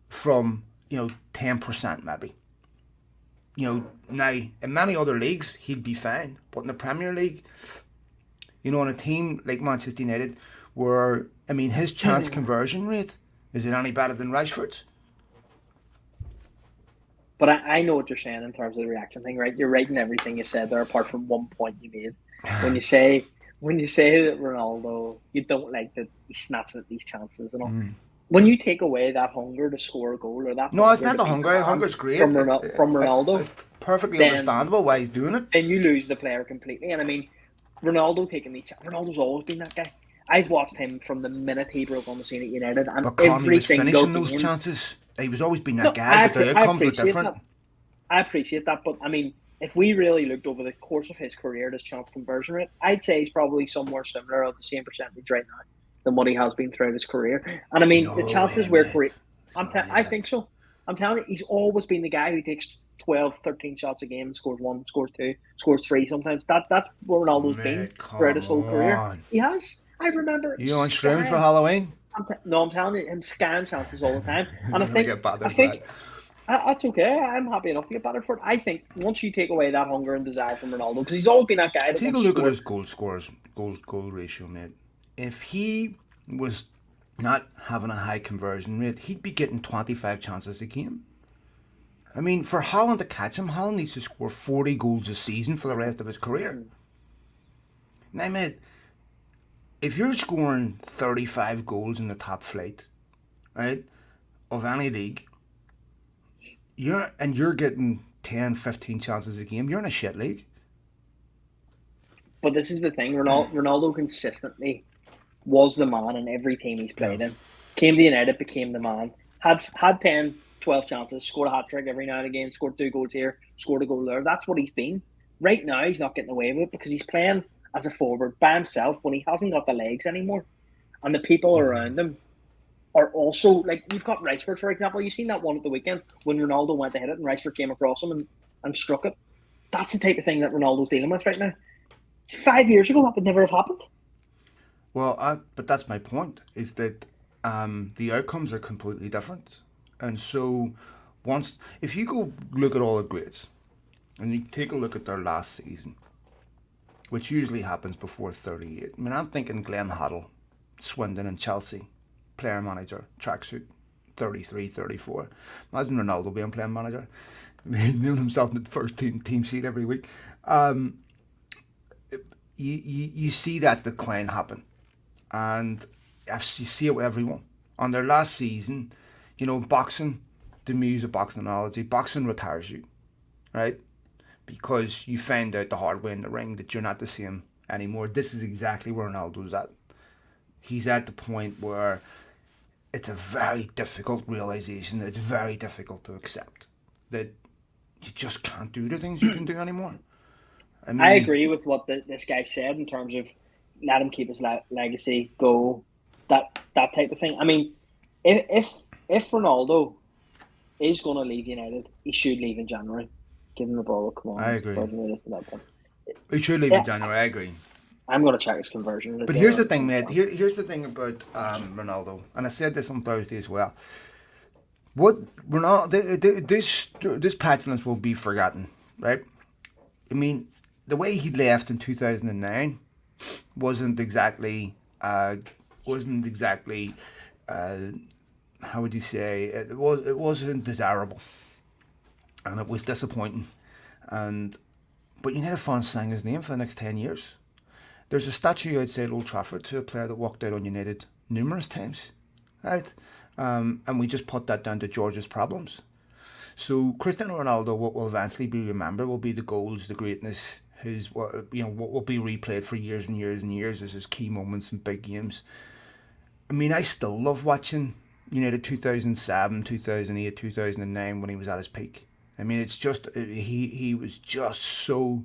from 10% maybe. Now in many other leagues he'd be fine, but in the Premier League, on a team like Manchester United, where his chance conversion rate, is it any better than Rashford's? But I know what you're saying in terms of the reaction thing, right? You're right in everything you said there, apart from one point you made. When you say that Ronaldo, you don't like that he snaps at these chances and all. When you take away that hunger to score a goal, or that no, it's not the hunger. Hunger's great from Ronaldo. It's perfectly understandable why he's doing it. Then you lose the player completely. And Ronaldo taking these chances. Ronaldo's always been that guy. I've watched him from the minute he broke on the scene at United, and but every single finishing those game, chances. He was always been that guy, but the outcomes were different. I appreciate that, but if we really looked over the course of his career at his chance conversion rate, I'd say he's probably somewhere similar of the same percentage right now than what he has been throughout his career. And the chances where I think so. I'm telling you, he's always been the guy who takes 12, 13 shots a game, scores 1, scores 2, scores 3 sometimes. That's where Ronaldo's been throughout his whole career. He has. I remember. You on shrooms for Halloween? I'm telling you, him scan chances all the time. And I think that's okay. I'm happy enough to get battered for it. I think once you take away that hunger and desire from Ronaldo, because he's always been that guy. Take a look at his goal ratio, mate. If he was not having a high conversion rate, he'd be getting 25 chances a game. For Haaland to catch him, Haaland needs to score 40 goals a season for the rest of his career. Now, mate, if you're scoring 35 goals in the top flight, right, of any league, you're getting 10, 15 chances a game, you're in a shit league. But this is the thing, Ronaldo consistently was the man in every team he's played in. Came to United, became the man. Had 10, 12 chances, scored a hat-trick every now and again, scored 2 goals here, scored a goal there. That's what he's been. Right now, he's not getting away with it because he's playing as a forward by himself when he hasn't got the legs anymore. And the people around him are also, like, you've got Rashford, for example. You've seen that one at the weekend when Ronaldo went to hit it and Rashford came across him and struck it. That's the type of thing that Ronaldo's dealing with right now. 5 years ago, that would never have happened. Well, but that's my point, is that the outcomes are completely different. And so, if you go look at all the greats, and you take a look at their last season, which usually happens before 38. I'm thinking Glenn Hoddle, Swindon and Chelsea, player manager, tracksuit, 33, 34. Imagine Ronaldo being player manager, doing himself in the first team sheet every week. You see that decline happen, and you see it with everyone. On their last season, boxing, to use a boxing analogy, boxing retires you, right? Because you find out the hard way in the ring that you're not the same anymore. This is exactly where Ronaldo's at. he's at the point where it's a very difficult realization. It's very difficult to accept that you just can't do the things you can do anymore. I agree with what this guy said in terms of let him keep his legacy, go, that type of thing. I mean, if Ronaldo is going to leave United, he should leave in January. Give him the ball. Come on. I agree. He should leave in January. I agree. I'm going to check his conversion. But here's the thing, mate. Here's the thing about Ronaldo, and I said this on Thursday as well. What Ronaldo, this petulance will be forgotten, right? I mean, the way he left in 2009 wasn't exactly how would you say, it wasn't desirable, and it was disappointing, but United fans sang his name for the next 10 years. There's a statue outside Old Trafford to a player that walked out on United numerous times, right? And we just put that down to George's problems. So Cristiano Ronaldo, what will eventually be remembered will be the goals, the greatness, what will be replayed for years and years and years as his key moments in big games. I mean, I still love watching United 2007, 2008, 2009 when he was at his peak. I mean, it's just he was just so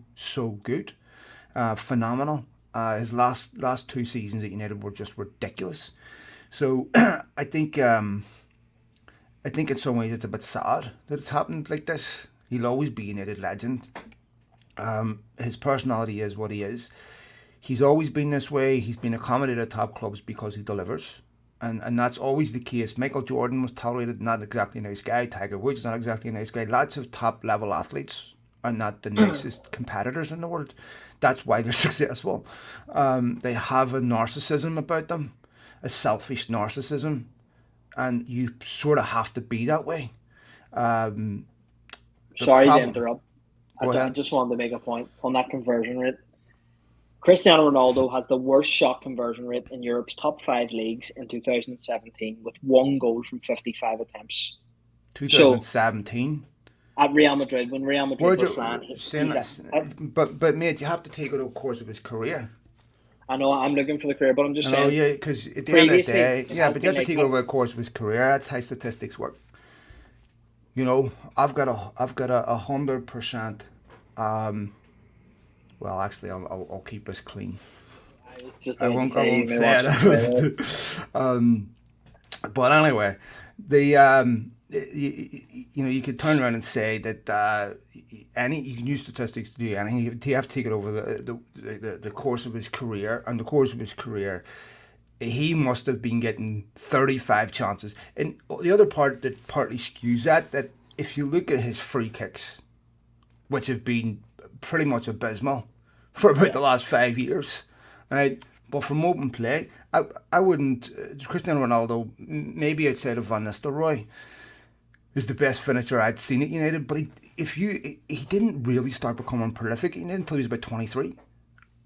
good, phenomenal. His last two seasons at United were just ridiculous. So I think in some ways it's a bit sad that it's happened like this. He'll always be a United legend. His personality is what he is. He's always been this way. He's been accommodated at top clubs because he delivers. And that's always the case. Michael Jordan was tolerated, not exactly a nice guy. Tiger Woods, not exactly a nice guy. Lots of top level athletes are not the nicest competitors in the world. That's why they're successful. They have a narcissism about them, a selfish narcissism, and you sort of have to be that way. Sorry to interrupt. I just wanted to make a point on that conversion rate. Cristiano Ronaldo has the worst shot conversion rate in Europe's top 5 leagues in 2017 with 1 goal from 55 attempts. 2017? So, at Real Madrid, when Real Madrid was flying. But mate, you have to take it over the course of his career. I know, I'm looking for the career, but I'm just saying. Oh yeah, because at the end of the day, but you have to take it over the course of his career. That's how statistics work. You know, I've got a 100%. Well, actually, I'll keep this clean. I won't say it. But anyway, you could turn around and say that you can use statistics to do anything. You have to take it over the course of his career, and the course of his career, he must have been getting 35 chances. And the other part that partly skews that if you look at his free kicks, which have been pretty much abysmal for about the last 5 years, right? But from open play, I wouldn't. Cristiano Ronaldo, maybe outside of Van Nistelrooy, is the best finisher I'd seen at United. But he didn't really start becoming prolific at United until he was about 23,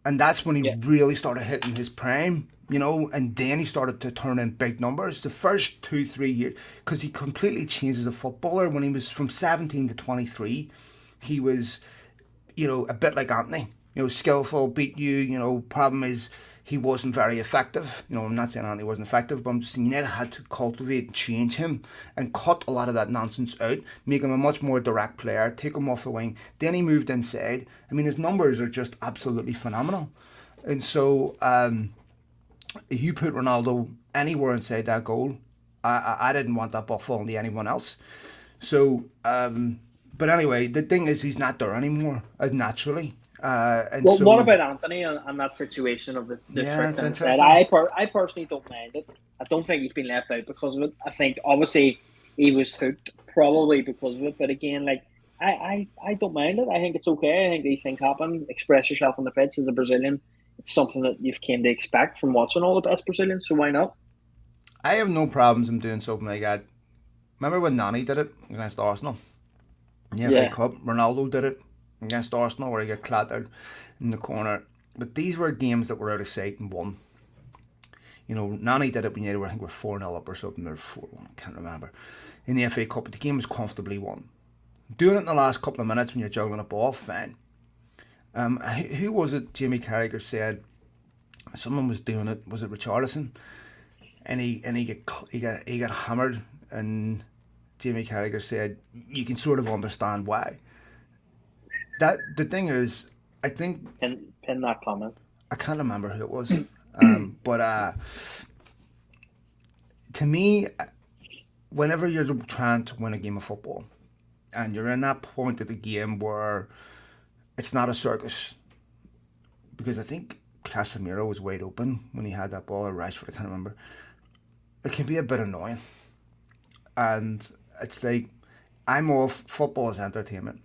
and that's when he really started hitting his prime. You know, and then he started to turn in big numbers. The first 2-3 years, because he completely changed as a footballer. When he was from 17 to 23, he was, a bit like Anthony. Skillful, beat you. Problem is he wasn't very effective. I'm not saying Anthony wasn't effective, but I'm just saying United had to cultivate and change him and cut a lot of that nonsense out, make him a much more direct player, take him off the wing. Then he moved inside. I mean, his numbers are just absolutely phenomenal. And so, if you put Ronaldo anywhere inside that goal, I didn't want that ball falling to anyone else. So, but anyway, the thing is, he's not there anymore, naturally. What about Anthony and that situation of the trick inside? I personally don't mind it. I don't think he's been left out because of it. I think obviously he was hooked probably because of it. But again, I don't mind it. I think it's okay. I think these things happen. Express yourself on the pitch as a Brazilian. It's something that you've came to expect from watching all the best Brazilians. So why not? I have no problems in doing something like that. Remember when Nani did it against Arsenal? In the FA Cup, Ronaldo did it against Arsenal where he got clattered in the corner. But these were games that were out of sight and won. Nani did it when I think we're 4-0 up or something, or 4-1, I can't remember. In the FA Cup, but the game was comfortably won. Doing it in the last couple of minutes when you're juggling a ball, fine. Who was it? Jimmy Carragher said Someone was doing it. Was it Richarlison? And he got hammered, and Jamie Carragher said you can sort of understand why. That the thing is, I think Pin that comment. I can't remember who it was, but to me, whenever you're trying to win a game of football, and you're in that point of the game where it's not a circus, because I think Casemiro was wide open when he had that ball, or Rashford, I can't remember. It can be a bit annoying, and it's like I'm off. Football is entertainment,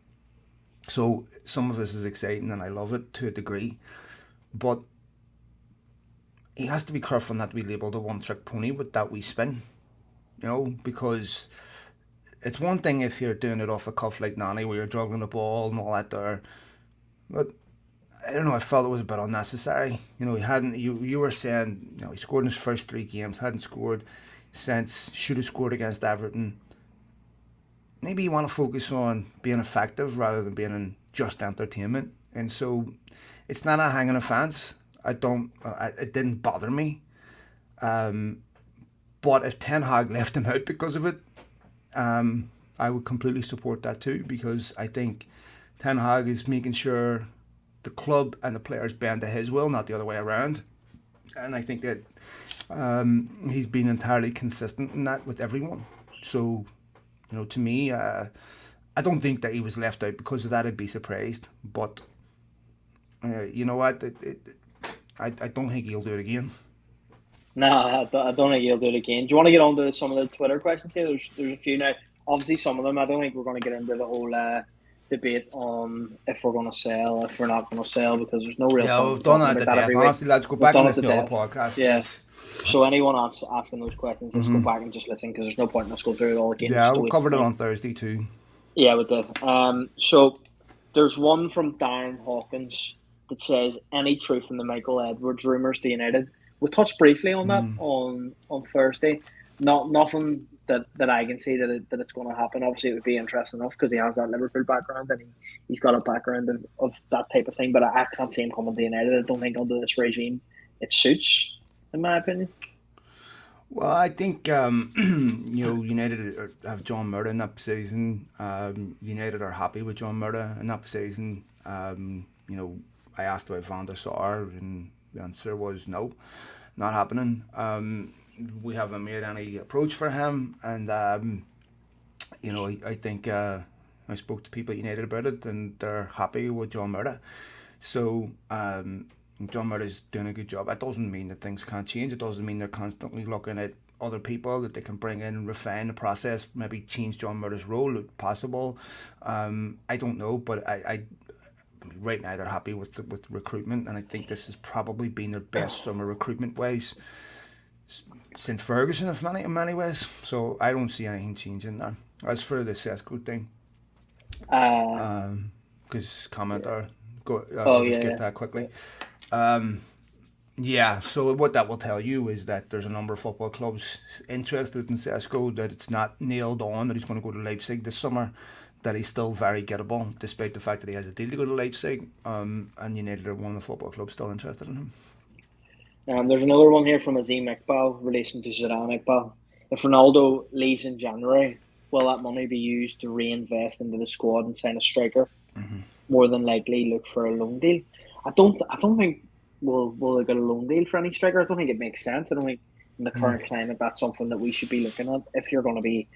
so some of this is exciting, and I love it to a degree, but he has to be careful not to be labelled a one-trick pony with that wee spin, because it's one thing if you're doing it off a cuff like Nani, where you're juggling the ball and all that there, but I don't know. I felt it was a bit unnecessary. He hadn't. You were saying, he scored in his first 3 games, hadn't scored since, should have scored against Everton. Maybe you want to focus on being effective rather than being in just entertainment. And so, it's not a hanging offence. It didn't bother me. But if Ten Hag left him out because of it, I would completely support that too, because I think Ten Hag is making sure the club and the players bend to his will, not the other way around. And I think that he's been entirely consistent in that with everyone. So, to me, I don't think that he was left out because of that. I'd be surprised. But you know what? I don't think he'll do it again. No, I don't think he'll do it again. Do you want to get on to some of the Twitter questions here? There's a few now. Obviously, some of them, I don't think we're going to get into the whole debate on if we're going to sell, if we're not going to sell, because there's no real Yeah, point we've done that to death. Honestly, lads, go back and listen to the other podcast. Yeah. Yes. So anyone asking those questions, just go back and just listen, because there's no point in us going through it all again. Yeah, we covered it on Thursday too. Yeah, we did. So there's one from Darren Hawkins that says, any truth in the Michael Edwards rumours to United? We touched briefly on that on Thursday. Nothing that I can see that it's going to happen. Obviously, it would be interesting enough because he has that Liverpool background and he's got a background of that type of thing. But I can't see him coming to United. I don't think under this regime it suits, in my opinion. Well, I think United have John Murda in that position. United are happy with John Murda in that position. I asked about Van der Sar, and the answer was no, not happening. We haven't made any approach for him, and I think I spoke to people at United about it, and they're happy with John Murda. So John Murda's doing a good job. That doesn't mean that things can't change. It doesn't mean they're constantly looking at other people that they can bring in and refine the process, maybe change John Murda's role if possible. I don't know, but I right now they're happy with recruitment, and I think this has probably been their best summer recruitment wise since Ferguson in many ways. So I don't see anything changing there. As for the Sesko thing, because commenter, I'll just get that quickly. So what that will tell you is that there's a number of football clubs interested in Sesko, that it's not nailed on that he's going to go to Leipzig this summer, that he's still very gettable, despite the fact that he has a deal to go to Leipzig, and United are one of the football clubs still interested in him. There's another one here from Azim Iqbal, relation to Zidane Iqbal. If Ronaldo leaves in January, will that money be used to reinvest into the squad and sign a striker? More than likely look for a loan deal. I don't think we'll look at a loan deal for any striker. I don't think it makes sense. I don't think in the current climate that's something that we should be looking at if you're going to be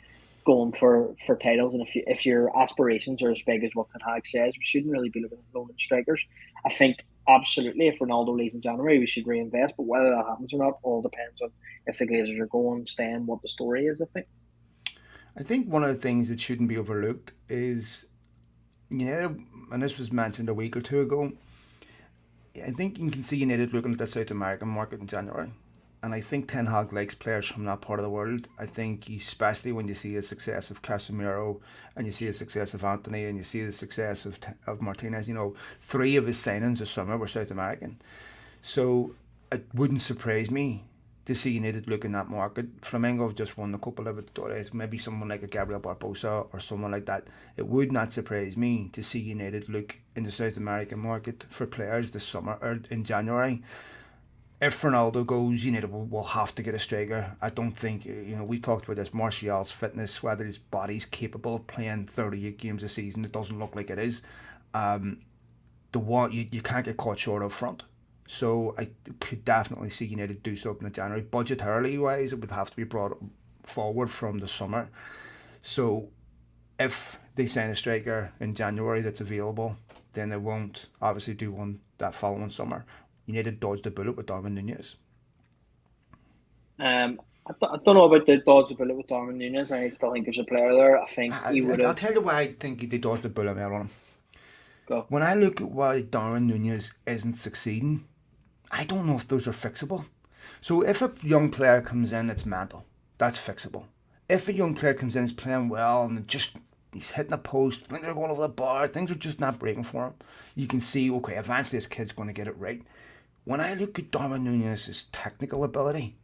going for titles, and if your aspirations are as big as what Ten Hag says, we shouldn't really be looking at loaning strikers. I think absolutely if Ronaldo leaves in January, we should reinvest, but whether that happens or not all depends on if the Glazers are going, staying, what the story is. I think one of the things that shouldn't be overlooked is, and this was mentioned a week or two ago, I think you can see United looking at the South American market in January. And I think Ten Hag likes players from that part of the world. I think especially when you see the success of Casemiro and you see the success of Anthony and you see the success of Martinez, 3 of his signings this summer were South American. So it wouldn't surprise me to see United look in that market. Flamengo have just won a couple of Libertadores, maybe someone like a Gabriel Barbosa or someone like that. It would not surprise me to see United look in the South American market for players this summer or in January. if Ronaldo goes, United will have to get a striker. I don't think, we talked about this, Martial's fitness, whether his body's capable of playing 38 games a season. It doesn't look like it is. You can't get caught short up front. So I could definitely see United do something in January. Budgetarily wise, it would have to be brought forward from the summer. So if they sign a striker in January that's available, then they won't obviously do one that following summer. United dodged the bullet with Darwin Núñez. I don't know about the dodge the bullet with Darwin Núñez. I still think there's a player there. I think he would have. I'll tell you why I think they dodged the bullet there on him. Go. When I look at why Darwin Núñez isn't succeeding, I don't know if those are fixable. So if a young player comes in that's mental, that's fixable. If a young player comes in is playing well and he's hitting a post, things are going over the bar, things are just not breaking for him, you can see, okay, eventually this kid's going to get it right. When I look at Darwin Núñez's technical ability,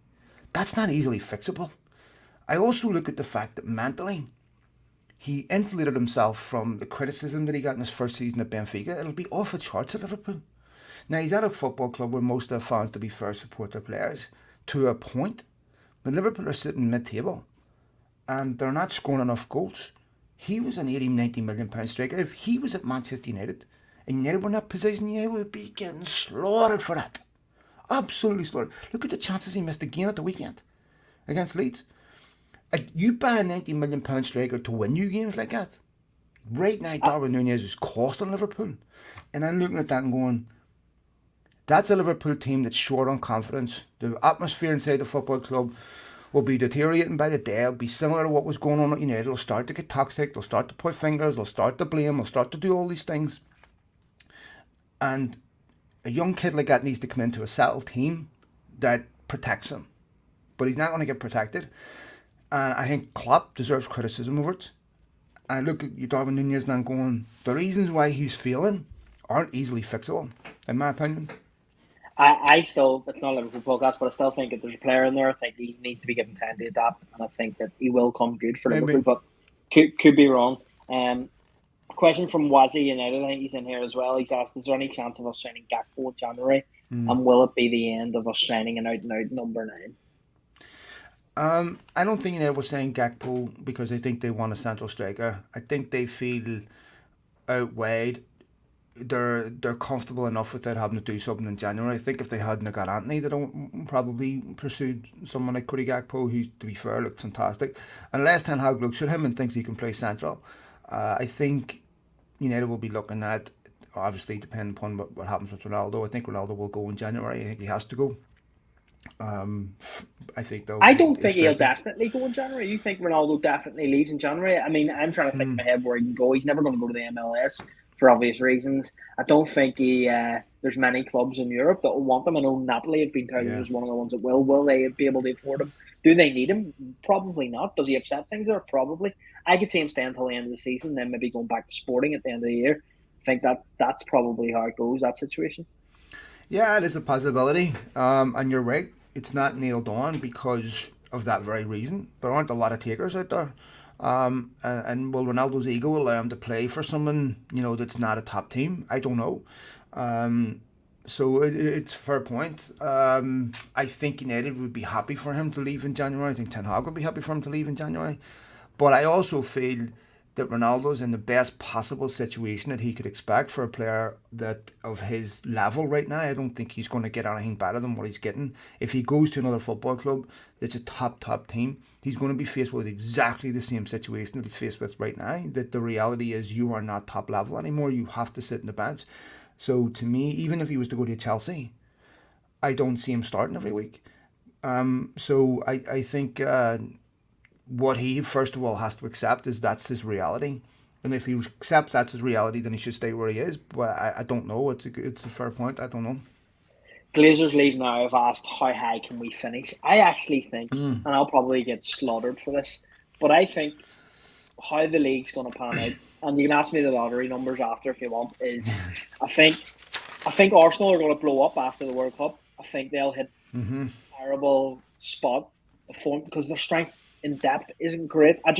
that's not easily fixable. I also look at the fact that mentally, he insulated himself from the criticism that he got in his first season at Benfica. It'll be off the charts at Liverpool. Now, he's at a football club where most of the fans, to be fair, support their players to a point. But Liverpool are sitting mid-table and they're not scoring enough goals. He was an 80, 90 million pound striker. If he was at Manchester United and United were in that position, United would be getting slaughtered for that. Absolutely slaughtered. Look at the chances he missed again at the weekend against Leeds. You buy a 90 million pound striker to win you games like that. Right now, Darwin Núñez is costing Liverpool. And I'm looking at that and going, that's a Liverpool team that's short on confidence. The atmosphere inside the football club will be deteriorating by the day. It'll be similar to what was going on at United. It'll start to get toxic. They'll start to point fingers. They'll start to blame. They'll start to do all these things. And a young kid like that needs to come into a settled team that protects him. But he's not going to get protected. And I think Klopp deserves criticism over it. I look at Darwin Núñez and I'm going, the reasons why he's failing aren't easily fixable, in my opinion. I still, it's not a Liverpool podcast, but I still think if there's a player in there, I think he needs to be given time to adapt, and I think that he will come good for Liverpool, but could be wrong. Question from Wazzy United, I think he's in here as well. He's asked, is there any chance of us signing Gakpo in January, and will it be the end of us signing an out-and-out number 9? I don't think United will sign Gakpo because they think they want a central striker. I think they feel outweighed. They're comfortable enough without having to do something in January. I think if they hadn't got Anthony, they don't probably pursued someone like Cody Gakpo, who, to be fair, looked fantastic. Unless Ten Hag looks at him and thinks he can play central, I think United will be looking at, obviously, depending upon what happens with Ronaldo. I think Ronaldo will go in January. I think he has to go. I think I don't think he'll definitely go in January. You think Ronaldo definitely leaves in January? I mean, I'm trying to think in my head where he can go. He's never going to go to the MLS for obvious reasons. I don't think there's many clubs in Europe that will want him. I know Napoli have been touted as one of the ones that will. Will they be able to afford him? Do they need him? Probably not. Does he upset things there? Probably. I could see him staying until the end of the season, then maybe going back to Sporting at the end of the year. I think that's probably how it goes, that situation. Yeah, it is a possibility. And you're right. It's not nailed on because of that very reason. There aren't a lot of takers out there. And will Ronaldo's ego allow him to play for someone, that's not a top team? I don't know. So it's a fair point. I think United would be happy for him to leave in January. I think Ten Hag would be happy for him to leave in January. But I also feel that Ronaldo's in the best possible situation that he could expect for a player that of his level right now. I don't think he's going to get anything better than what he's getting. If he goes to another football club that's a top team, he's going to be faced with exactly the same situation that he's faced with right now. That the reality is you are not top level anymore. You have to sit in the bench. So to me, even if he was to go to Chelsea, I don't see him starting every week. So I think what he first of all has to accept is that's his reality, and if he accepts that's his reality, then he should stay where he is. But I don't know. It's a fair point. I don't know. Glazers leave now have asked how high can we finish. I actually think, and I'll probably get slaughtered for this, but I think how the league's going to pan out, and you can ask me the lottery numbers after if you want, is I think Arsenal are going to blow up after the World Cup. I think they'll hit a terrible spot because their strength in depth isn't great. I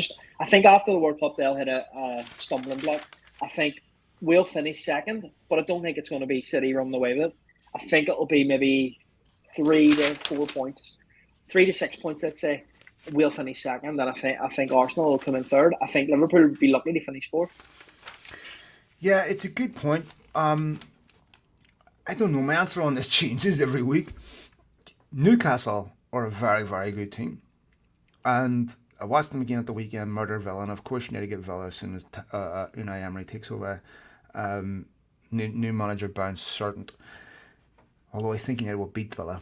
think after the World Cup they'll hit a stumbling block. I think we'll finish second, but I don't think it's going to be City running away with it. I think it'll be maybe 3 to 4 points, 3 to 6 points, let's say, we'll finish second, and I think Arsenal will come in third. I think Liverpool would be lucky to finish fourth. Yeah, it's a good point. I don't know. My answer on this changes every week. Newcastle are a very, very good team. And I watched them again at the weekend, murder Villa. And of course, you need to get Villa as soon as Unai Emery takes over. New manager bound certain. Although I think United will beat Villa.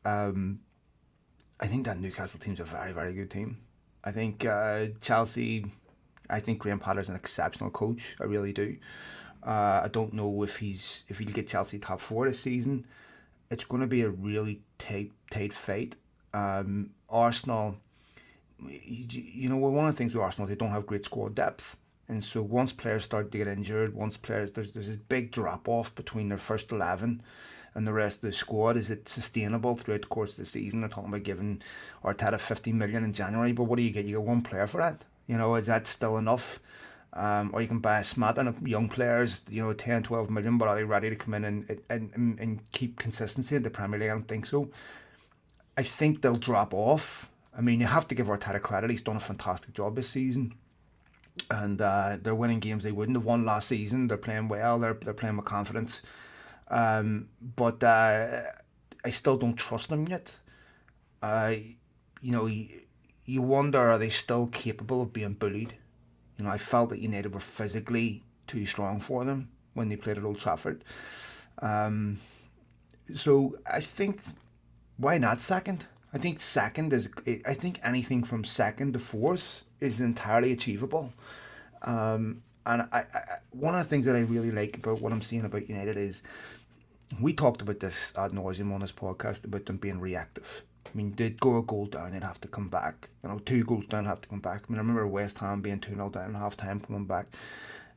I think that Newcastle team's a very, very good team. I think Chelsea, I think Graham Potter's an exceptional coach. I really do. I don't know if he'll get Chelsea top 4 this season. It's going to be a really tight fight. Arsenal, you know, one of the things with Arsenal, they don't have great squad depth. And so once players start to get injured, there's this big drop off between their first 11 and the rest of the squad. Is it sustainable throughout the course of the season? They're talking about giving Arteta 50 million in January, but what do you get? You get one player for that. You know, is that still enough? Or you can buy a smattering of young players, you know, 10, 12 million, but are they ready to come in and keep consistency in the Premier League? I don't think so. I think they'll drop off. I mean, you have to give Arteta credit. He's done a fantastic job this season. And they're winning games they wouldn't have won last season. They're playing well. They're playing with confidence. But I still don't trust them yet. You know, you wonder, are they still capable of being bullied? You know, I felt that United were physically too strong for them when they played at Old Trafford. So I think, why not second? I think anything from second to fourth is entirely achievable. And I one of the things that I really like about what I'm seeing about United is, we talked about this ad nauseum on this podcast about them being reactive. I mean, they'd go a goal down, they'd have to come back. You know, 2 goals down, have to come back. I mean, I remember West Ham being 2-0 down at half time, coming back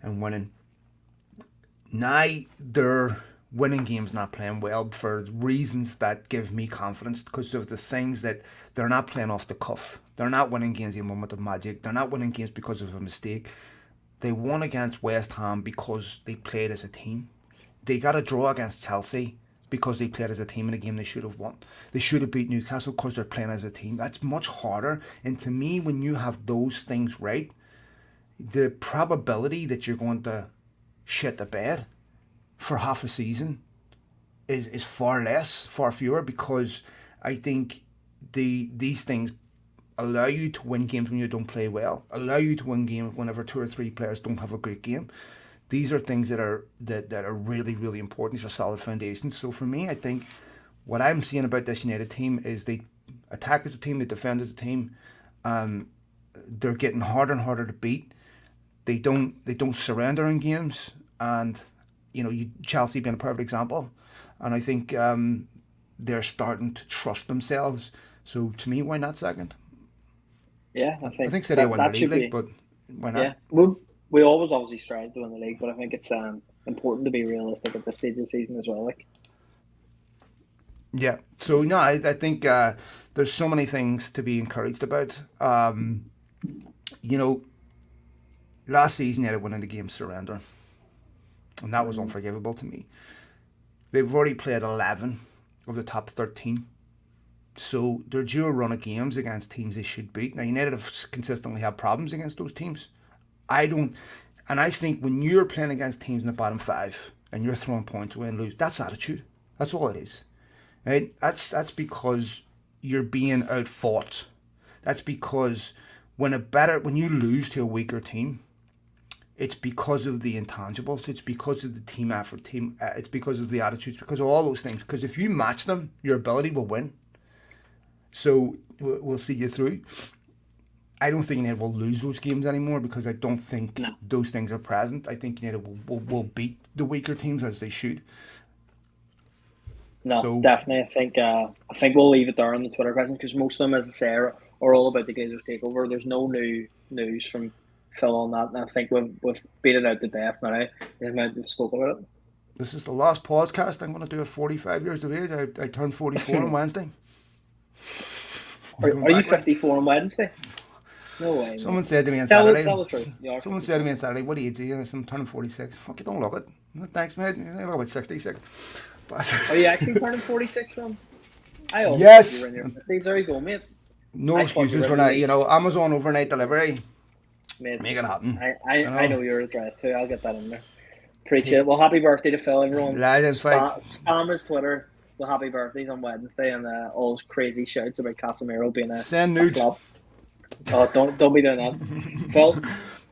and winning. Now they're winning games, not playing well for reasons that give me confidence, because of the things that they're not playing off the cuff. They're not winning games in a moment of magic. They're not winning games because of a mistake. They won against West Ham because they played as a team. They got a draw against Chelsea because they played as a team in a game they should have won. They should have beat Newcastle because they're playing as a team. That's much harder. And to me, when you have those things right, the probability that you're going to shit the bed for half a season is far less, far fewer, because I think these things allow you to win games when you don't play well, allow you to win games whenever 2 or 3 players don't have a great game. These are things that are really, really important. These are solid foundations. So for me, I think what I'm seeing about this United team is they attack as a team, they defend as a team. They're getting harder and harder to beat. They don't surrender in games, and you know, Chelsea being a perfect example. And I think they're starting to trust themselves. So to me, why not second? Yeah, I think City will win the league, but why not? Yeah, we always obviously strive to win the league, but I think it's important to be realistic at this stage of the season as well. Like, yeah. So no, I think there's so many things to be encouraged about. You know, last season they had winning the game surrender, and that was unforgivable to me. They've already played 11 of the top 13. So they're due a run of games against teams they should beat. Now, United have consistently had problems against those teams. I think when you're playing against teams in the bottom 5 and you're throwing points away and lose, that's attitude. That's all it is. Right? That's because you're being outfought. That's because when you lose to a weaker team, it's because of the intangibles. It's because of the team effort. It's because of the attitudes. Because of all those things. Because if you match them, your ability will win. So we'll see you through. I don't think United will lose those games anymore, because I don't think those things are present. I think United will beat the weaker teams as they should. No, so, definitely. I think we'll leave it there on the Twitter question, because most of them, as I say, are all about the Glazers takeover. There's no new news from Phil on that, and I think we've beat it out to death now. We've spoken about it. This is the last podcast I'm going to do at 45 years of age. I turned 44 on Wednesday. Are you 54 on Wednesday? No way. Someone said to me on Saturday. Someone said to me on Saturday, "What age are you?" I said, "I'm turning 46." Fuck, you don't look it. Thanks, mate. I look about 66. But are you actually turning 46 on? I always Yes. thought you were in your 50s. There you go, mate. No I thought you excuses were for in that. your You know, Amazon overnight delivery. Mate, Make it happen. I know your address too. I'll get that in there. Appreciate it. Well, happy birthday to Phil, everyone. Legend fights. Spam his Twitter with happy birthdays on Wednesday and all those crazy shouts about Casemiro being Send nudes. flop. Oh, don't be doing that, Phil.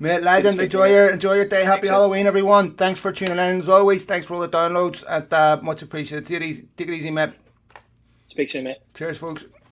Mate, legend, enjoy your day. Happy Halloween, everyone. Thanks for tuning in. As always, thanks for all the downloads. And much appreciated. Take it easy, mate. Speak soon, mate. Cheers, folks.